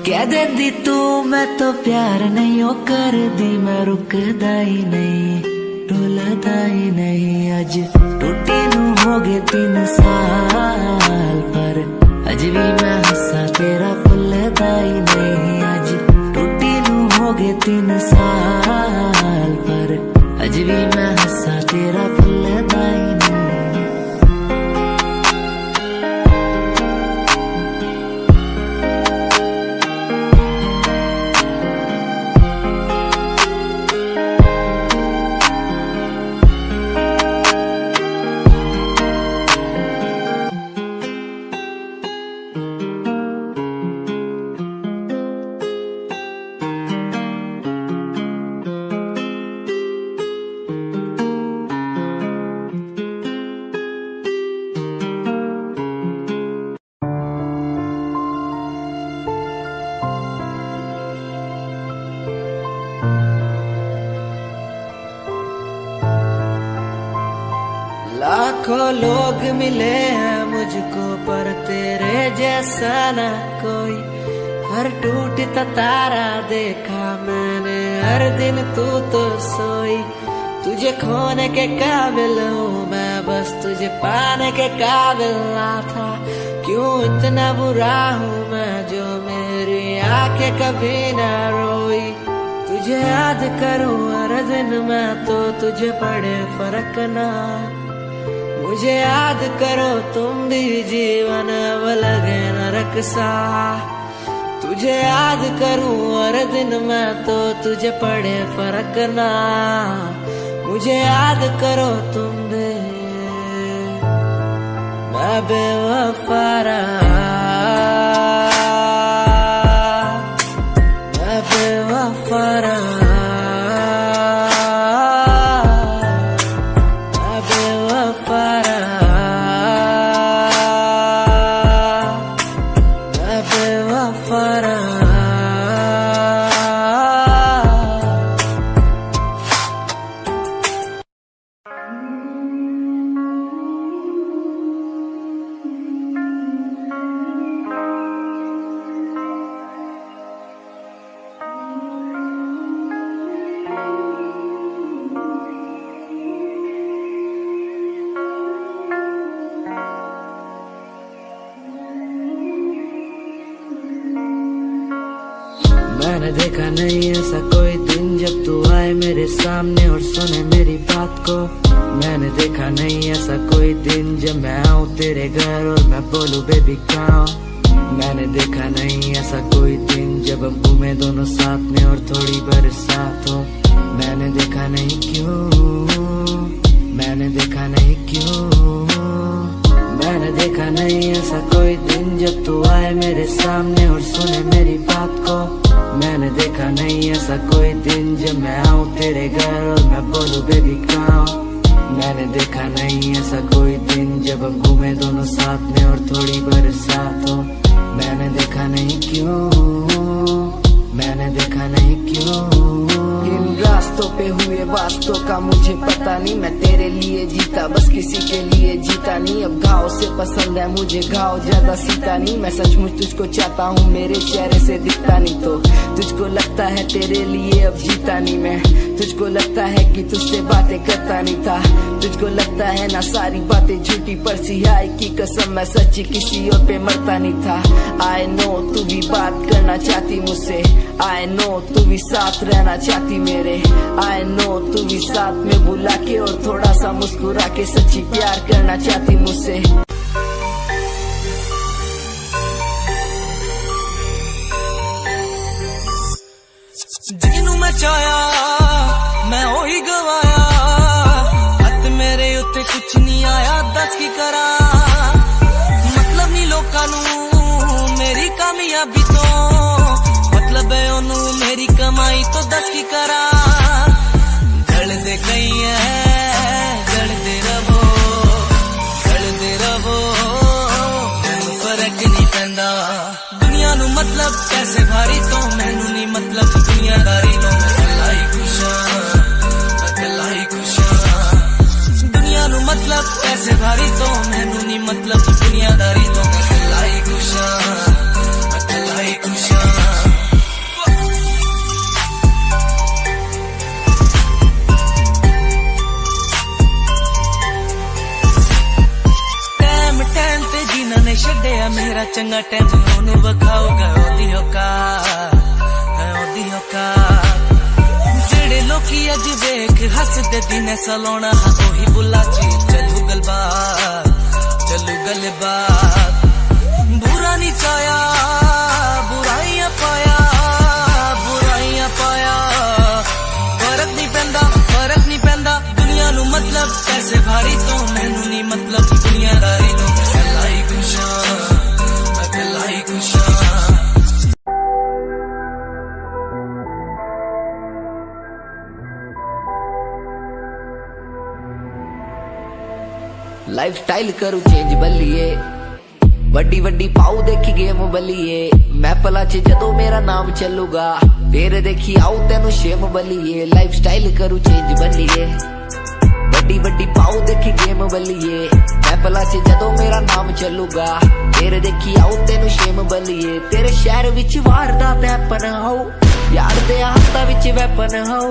कह देंदी तू मैं तो प्यार नहीं ओ कर दी मैं रुकदा ही नहीं रुलदा ही नहीं। अज टूटी नू हो गए 3 साल पर अज भी मैं हंसा तेरा भुलदा ही नहीं। अज टूटी नू हो गए 3 साल पर अज भी मैं हंसा तेरा भुलदा ही नहीं। लाखों लोग मिले हैं मुझको पर तेरे जैसा ना कोई। हर टूटता तारा देखा मैंने हर दिन तू तो सोई। तुझे खोने के काबिल हूँ मैं बस तुझे पाने के काबिल ना था। क्यों इतना बुरा हूँ मैं जो मेरी आंखें कभी ना रोई। तुझे याद करूँ हर दिन मैं तो तुझे पड़े फर्क ना। मुझे याद करो तुम भी जीवन अब लगे नरक सा। तुझे याद करूं हर दिन मैं तो तुझे पड़े फर्क ना। मुझे याद करो तुम भी मैं बेवफा रहा मैं बेवफा रहा। मैंने देखा नहीं ऐसा कोई दिन जब तू आए मेरे सामने और सुने मेरी बात को। मैंने देखा नहीं ऐसा कोई दिन जब मैं आऊँ तेरे घर और मैं बोलूँ बेबी कहाँ। मैंने देखा नहीं ऐसा कोई दिन जब हम घूमे दोनों साथ में और थोड़ी बरसात हो। मैंने देखा नहीं क्यों मैंने देखा नहीं क्यों। मैंने देखा नहीं ऐसा कोई दिन जब तू आए मेरे सामने और सुने मेरी बात को। मैंने देखा नहीं ऐसा कोई दिन जब मैं आऊँ तेरे घर और मैं बोलूँ बेबी कहाँ। मैंने देखा नहीं ऐसा कोई दिन जब हम घूमे दोनों साथ में और थोड़ी बरसात हो। मैंने देखा नहीं क्यों मैंने देखा नहीं क्यों। इन रास्तों पे हुई हुए वास्तव का मुझे पता नहीं, मैं तेरे लिए जीता बस किसी के लिए जीता नहीं। अब घाव से पसंद है मुझे घाव ज्यादा सीता नहीं, मैं सचमुच तुझको चाहता हूँ मेरे चेहरे से दिखता नहीं तो तुझको लगता है तेरे लिए अब जीता नहीं मैं। तुझको लगता है कि तुझसे बातें करता नहीं था, तुझको लगता है ना सारी बातें झूठी पर सिहाई की कसम मैं सच्ची किसी और पे मरता नहीं था। आई नो तू भी बात करना चाहती मुझसे, आई नो तू भी साथ रहना चाहती मेरे, आई नो तू भी साथ में बुला के और थोड़ा सा मुस्कुरा के सच्ची प्यार करना चाहती मुझसे। जिनू मैं चाया मैं ओही गवाया, हथ मेरे उत्ते कुछ नहीं आया दस की करा, मतलब नहीं लोकां नू मेरी कामयाबी तो, मतलब है ओनू मेरी कमाई तो दस की करा। जलदे कई है जलदे रवो मैनू फर्क नहीं पैंदा, दुनिया नू मतलब पैसे भारी तो मैनू नहीं मतलब दुनियादारी तो मैं अकेला ही खुश हां। दुनिया नू मतलब पैसे भारी तो मैनू नहीं मतलब दुनियादारी तो मैं अकेला ही खुश हां। टाइम ते जिन्हां ने छड्डिया मेरा चंगा टाइम ओनू वखाऊगा ओदी औकात, जेड़े लोकी अज वेख हसदे दिन सलोना ओही बुला ची चलू गलबात। बुरा नहीं चाया बुराइयां पाया फर्क नहीं पैंदा दुनिया नू मतलब पैसे भारी तो मैनू नहीं मतलब दुनियादारी तो मैं अकेला ही खुश हां। लाइफ स्टाइल करू चेंज बल्लिए, वड्डी वड्डी पाऊ देखी गेम बल्लिए, मैपला च जदों मेरा नाम चलूगा फिर देखी आऊ तेनू शेम बल्लिए। लाइफ स्टाइल करू चेंज बल्लिए, वड्डी वड्डी पाऊ देखी गेम बल्लिए, मैपला च जदों मेरा नाम चलूगा फिर देखी आऊ तेनू शेम बल्लिए। तेरे शहर विच वारदात हैपन हो, यार दे हाथां विच वैपन हो,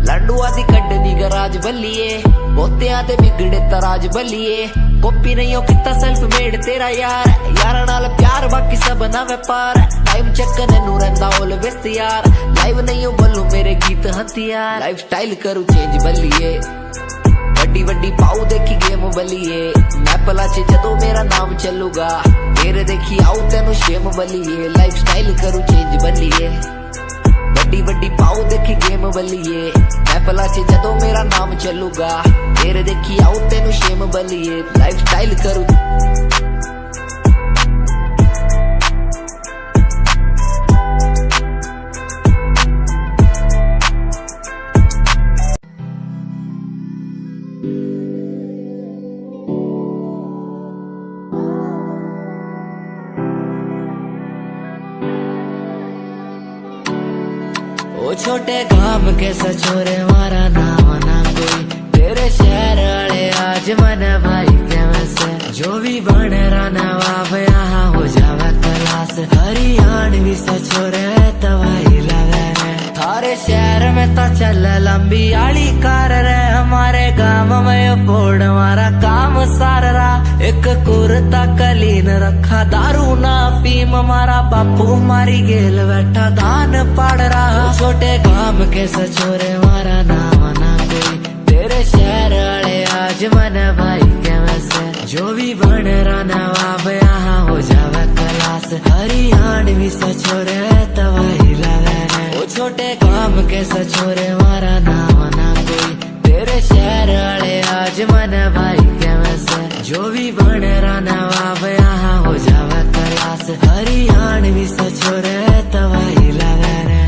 लंडुआ दी कड्डनी गराज बल्लिए, बोतियां दे बिगड़े तराज बल्लिए। कॉपी नहीं हो कितना सेल्फ मेड तेरा यार, यार नाल प्यार बाकी सब ना व्यापार, टाइम चक्कर नू रंदा ऑलवेज तैयार, लाइव नहीं हो बोलू मेरे गीत हथियार। लाइफ स्टाइल करू चेंज बल्लिए, वड्डी वड्डी पाऊ देखी गेम बल्लिए, मैपला च जदों मेरा नाम चलूगा फिर देखी आऊ तेनू शेम बल्लिए। लाइफ स्टाइल करू चेंज बल्लिए, वड्डी वड्डी पाऊ देखी गेम बल्लिए, मैपला च जदों मेरा नाम चलूगा फिर देखी आऊ तेनू शेम बल्लिए। लाइफ स्टाइल करू ओ छोटे काम के सचोरे मारा नाम ना कोई, तेरे शहर वाले आज मन भाई के वैसे, जो भी बन रहा नवाब यहाँ हो जावे क्लास, हरियाणवी सचोरे तवाई लगे रे, थारे शहर में तो चल लंबी आली कार रे, हमारे गांव में फोड़ हमारा काम सार रहा, एक कुर्ता कलीन रखा दारू ना फीम, हमारा बापू मारी गेल बैठा दान पाड़ रहा। छोटे काम के सचोरे मारा नाम ना कोई, तेरे शहर वाले आज मन भाई के वैसे, जो भी बन रहा नवाब यहाँ हो जावे क्लास, हरियाणवी सचोरे तवाई लगे रे। ओ छोटे काम के सचोरे मारा नाम ना कोई, तेरे शहर वाले आज मन भाई के वैसे, जो भी बन रहा नवाब यहाँ हो जावे क्लास, हरियाणवी सचोरे तवाई लगे रे।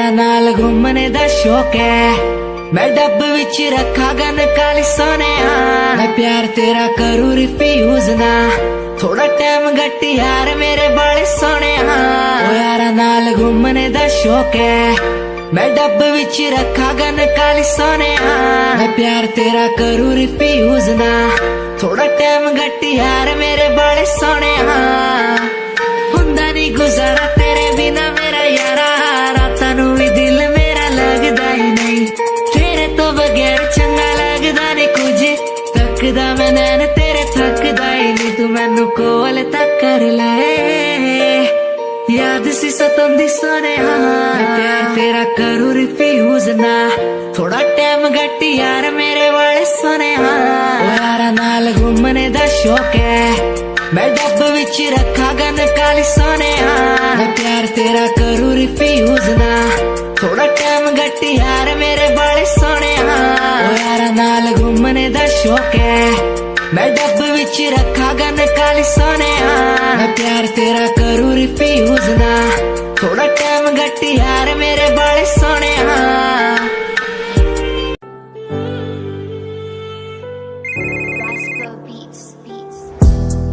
यारा नाल घूमने दा शौक है मैं डब विच रखा गन काली सोने मैं प्यार तेरा करूँ रिफ्यूज ना थोड़ा टाइम गट्टी यार मेरे बड़े सोने ओ यारा नाल घूमने दा शौक है मैं डब विच रखा गन काली सोने मैं प्यार तेरा करूँ रिफ्यूज ना थोड़ा टाइम गट्टी यार मेरे बड़े सोने हुंदा नहीं गुजारा तेरे बिना मेरा यारा रातां नूं भी दिल मेरा लगदा ही नहीं तेरे तो बगैर चंगा लगदा नहीं कुछ तकदा मैं नैन तेरे थकदा ही नहीं तू मैनू कोल तक कर ले याद सी सतंदी सोने मैं प्यार तेरा करूँ रिफ्यूज ना थोड़ा टाइम गट्टी यार मेरे वाले सोने यारा नाल घूमने दा शौक है मैं डब विच रखा गन काली सोने मैं प्यार तेरा करूँ रिफ्यूज ना थोड़ा टाइम गट्टी यार मेरे बड़े सोने यारा नाल घूमने दा शौक है मैं डब विच रखा गन काली सोने मैं प्यार तेरा करूँ रिफ्यूज ना थोड़ा टाइम गट्टी यार मेरे बड़े सोने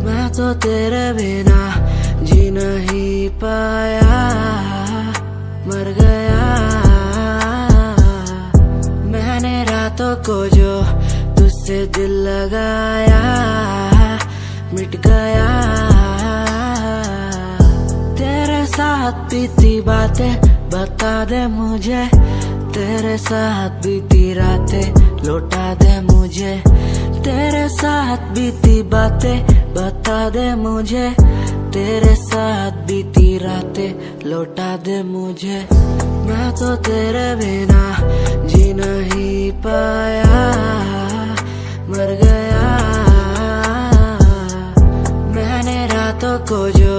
मैं तो तेरे बिना जी नहीं पाया मर गया मैंने रातों को जो तुझसे दिल लगाया मिट गया तेरे साथ बीती बातें बता दे मुझे तेरे साथ बीती रातें लौटा दे मुझे तेरे साथ बीती बातें बता दे मुझे तेरे साथ बीती रातें लौटा दे मुझे मैं तो तेरे बिना जी नहीं पाया मर गया मैंने रातों को जो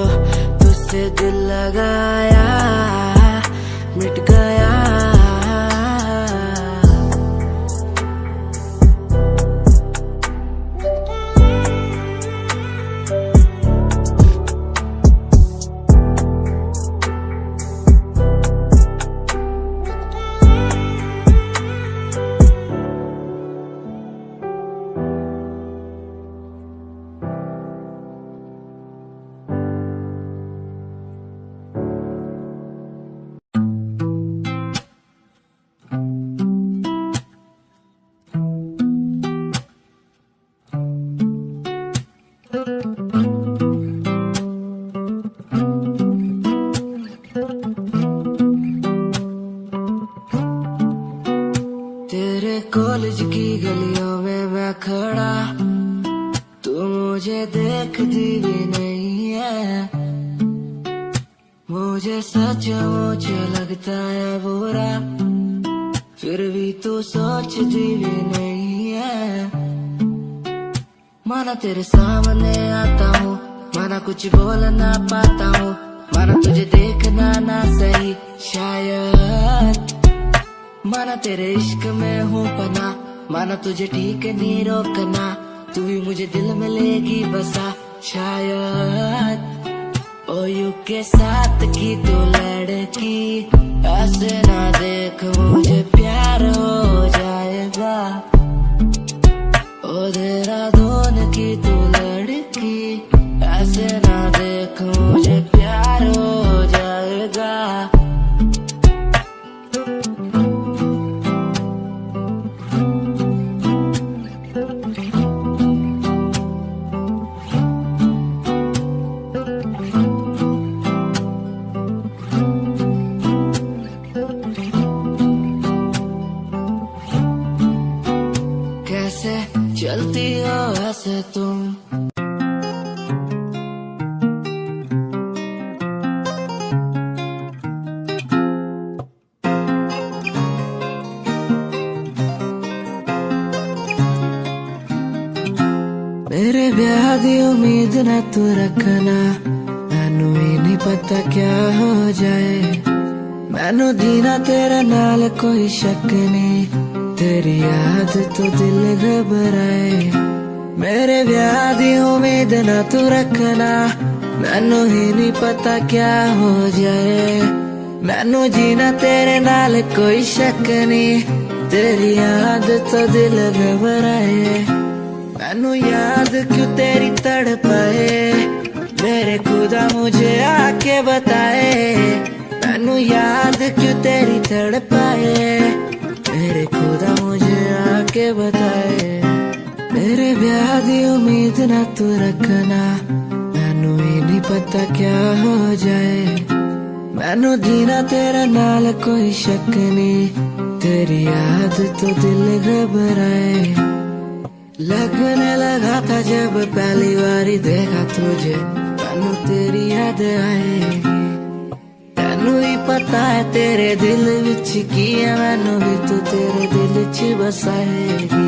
तुझसे दिल लगाया मिट गया तेरे कॉलेज की गलियों में मैं खड़ा तू मुझे देखती भी नहीं है मुझे सचमुच लगता है बुरा फिर भी तू सोचती भी नहीं है माना तेरे सामने आता हूँ माना कुछ बोल ना पाता हूँ माना तुझे देखना ना सही शायद माना तेरे इश्क में हूँ पना माना तुझे ठीक नहीं रोकना तू भी मुझे दिल में लेगी बसा शायद ओ यू के साथ की तू लड़की ऐसे ना देख मुझे प्यार हो जाएगा ओ देहरादून की तू लड़की ऐसे ना देख मुझे प्यार हो जाएगा चलती हो ऐसे तुम मेरे ब्याह दी उम्मीद ना तू रखना मैनू ही नहीं पता क्या हो जाए मैनू जीना तेरे नाल कोई शक नहीं तेरी याद तो दिल घबराए मेरे ब्याह दी उम्मीद ना तू रखना मैनू ही नहीं पता क्या हो जाए मैनू जीना तेरे नाल कोई शक नहीं, तेरी याद तो दिल घबराए। मैनू याद क्यों तेरी तड़पाए, मेरे खुदा मुझे आके बताए। मैनू याद क्यों तेरी तड़पाए, मेरे खुदा मुझे आके बताए। मेरे ब्याह दी उम्मीद ना तू रखना, मैनू ही नहीं पता क्या हो जाए। मैनू जीना तेरे नाल कोई शक नहीं, तेरी याद तो दिल घबराए। लगने लगा था जब पहली बारी देखा तुझे, मैनू तेरी याद आएगी। मैनू ही पता है तेरे दिल विच की है, मैनू भी तू तेरे दिल च बसाएगी।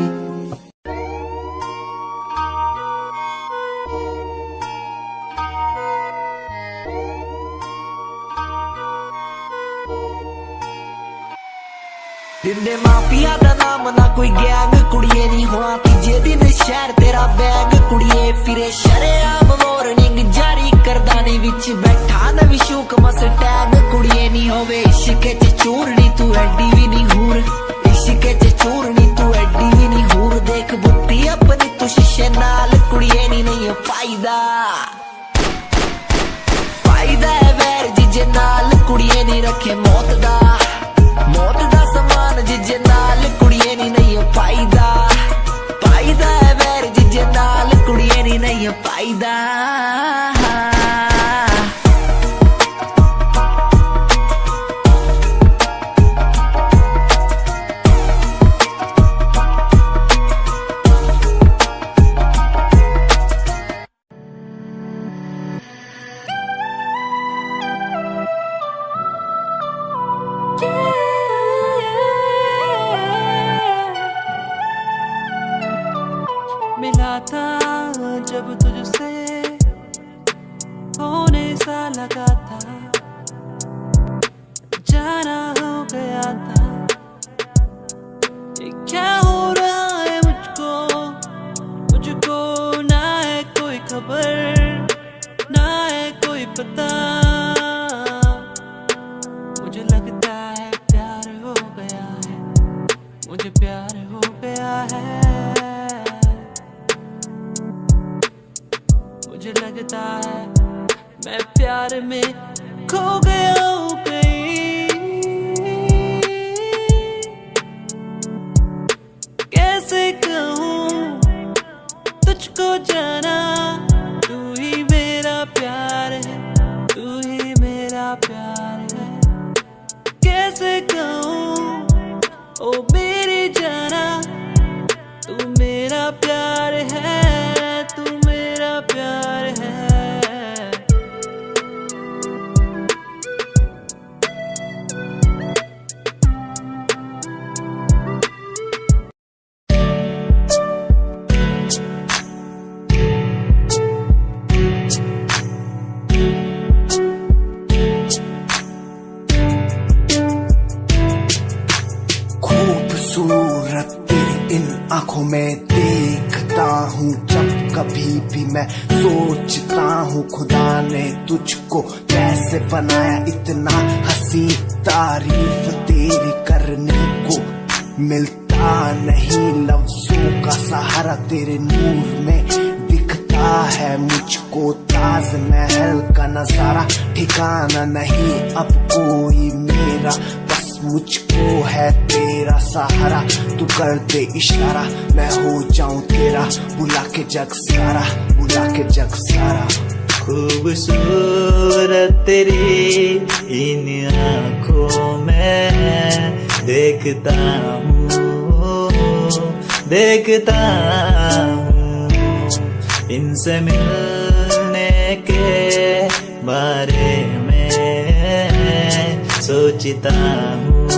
जिन्ने माफिया दा नाम ना कोई गैंग, कुड़िए नहीं होना तीजे दिन शहर तेरा बैग। कुड़िए फिरे शरेआम वार्निंग जारी करदाने विच बैठा न विशूक मस्टैंग। कुड़िए नहीं होवे इश्के च चूरनी, तू एडी भी नहीं हूर। इश्के च चूरनी, तू एडी भी नहीं हूर। देख बुद्धि अपनी तू शीशे नाल, कुड़िए नहीं फायदा। फायदा है वैर जिजे नाल, कुड़िए नहीं रखे मौत दा। मौत दा समान जिजे नाल, कुड़िए नहीं फायदा। फायदा है वैर जिजे नाल, कुड़िए नहीं फायदा। मिला था जब तुझसे होने सा लगा था, जाना हो गया था। ये क्या हो रहा है मुझको, मुझको ना है कोई खबर, ना है कोई पता। मुझे लगता है प्यार हो गया है, मुझे प्यार हो गया है। मुझे लगता है मैं प्यार में खो गया हूँ कहीं। कैसे कहूँ तुझको जाना, तू ही मेरा प्यार है, तू ही मेरा प्यार है। कैसे कहूँ ओ मेरी जाना, तू मेरा प्यार है, तू मेरा प्यार है। खूबसूरत तेरी इन आंखों में देखता हूँ जब कभी भी मैं सोचता हूँ, खुदा ने तुझको कैसे बनाया इतना हंसी। तारीफ तेरी करने को मिलता नहीं, लफ्जों का सहारा तेरे नूर में दिखता है मुझको। ताजमहल का नजारा ठिकाना नहीं अब कोई मेरा, बस मुझको है तेरा सहारा। तू कर दे इशारा, मैं हो जाऊं तेरा, बुला के जग सारा, बुला के जग सारा। खूबसूरत तेरी इन आँखों में देखता हूँ, देखता हूँ। इनसे मिलने के बारे में सोचता हूँ,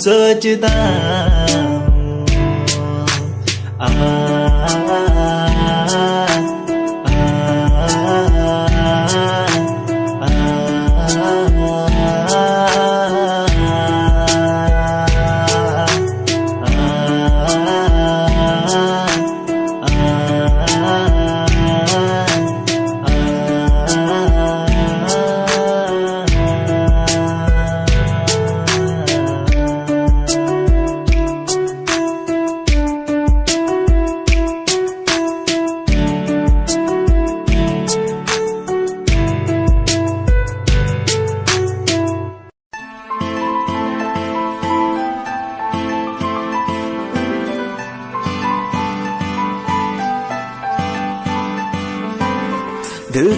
सोचता हूँ।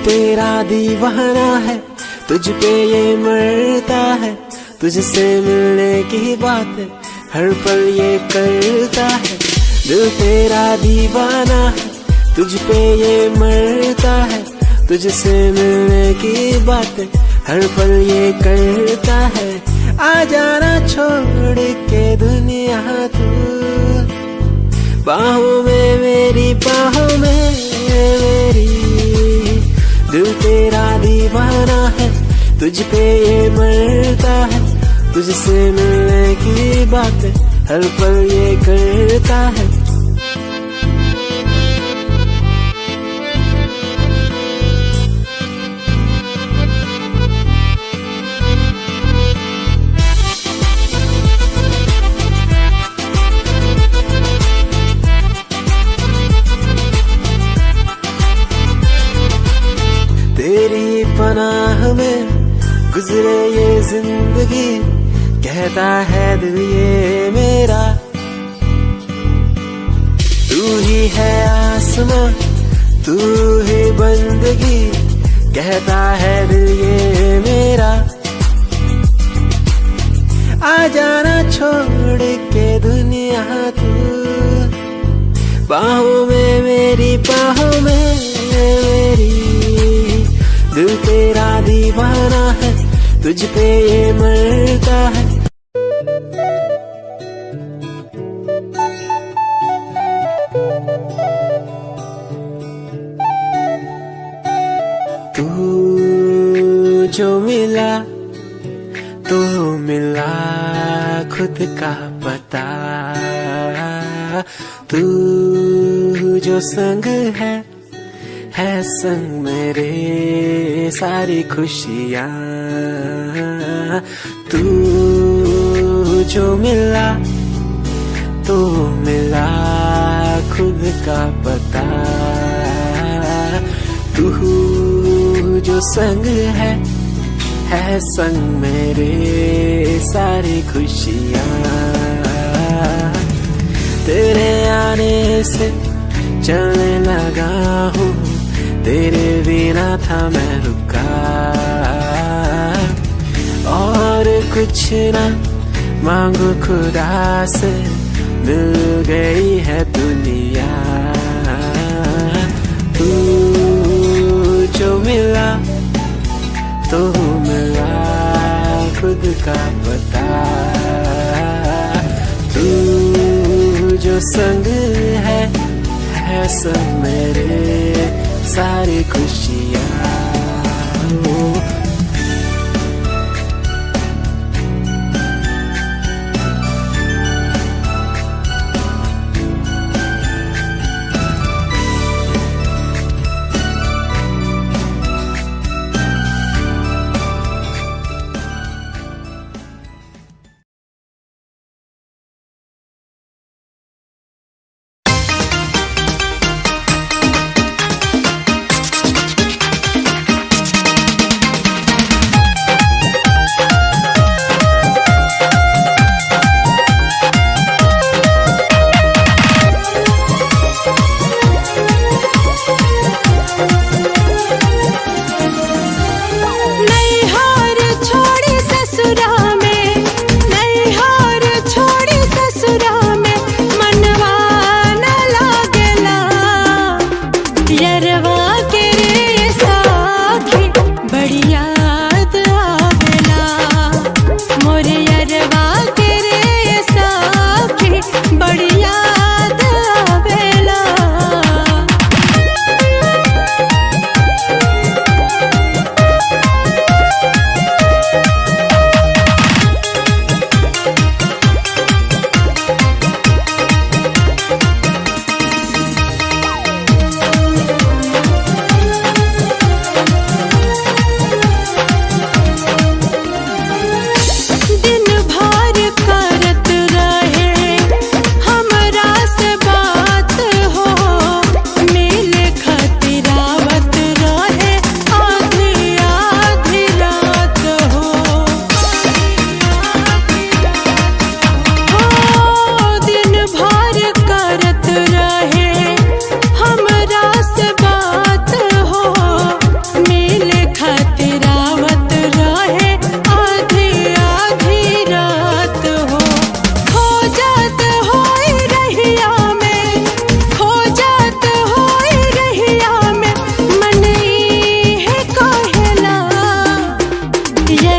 तेरा दीवाना है, तुझ पे ये मरता है, तुझसे मिलने की बात हर पल ये करता है। दिल तेरा दीवाना है, तुझ पे ये मरता है, तुझसे मिलने की बात हर पल ये करता है। आ जाना छोड़ के दुनिया तू, बाहों में मेरी बाहों में मेरी। दिल तेरा दीवाना है, तुझ पे ये मरता है, तुझसे मिलने की बात हर पल ये करता है। तेरी पनाह में गुजरे ये जिंदगी, कहता है दिल ये मेरा। तू ही है आसमां, तू ही बंदगी, कहता है दिल ये मेरा। आ जाना छोड़ के दुनिया तू, बाहों में मेरी बाहों में मेरी। दिल तेरा दीवाना है, तुझ पे ये मरता है। तू जो मिला तो मिला खुद का पता, तू जो संग है संग मेरे सारी खुशियाँ। तू जो मिला तो मिला खुद का पता, तू जो संग है संग मेरे सारी खुशियाँ। तेरे आने से चलने लगा हूँ, तेरे बिना था मैं रुका। और कुछ ना मांगू खुदा से, मिल गई है दुनिया। तू जो मिला तो मिला खुद का पता, तू जो संग है संग मेरे सारी खुशियाँ।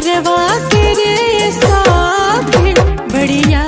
परवा तेरे साथ बढ़िया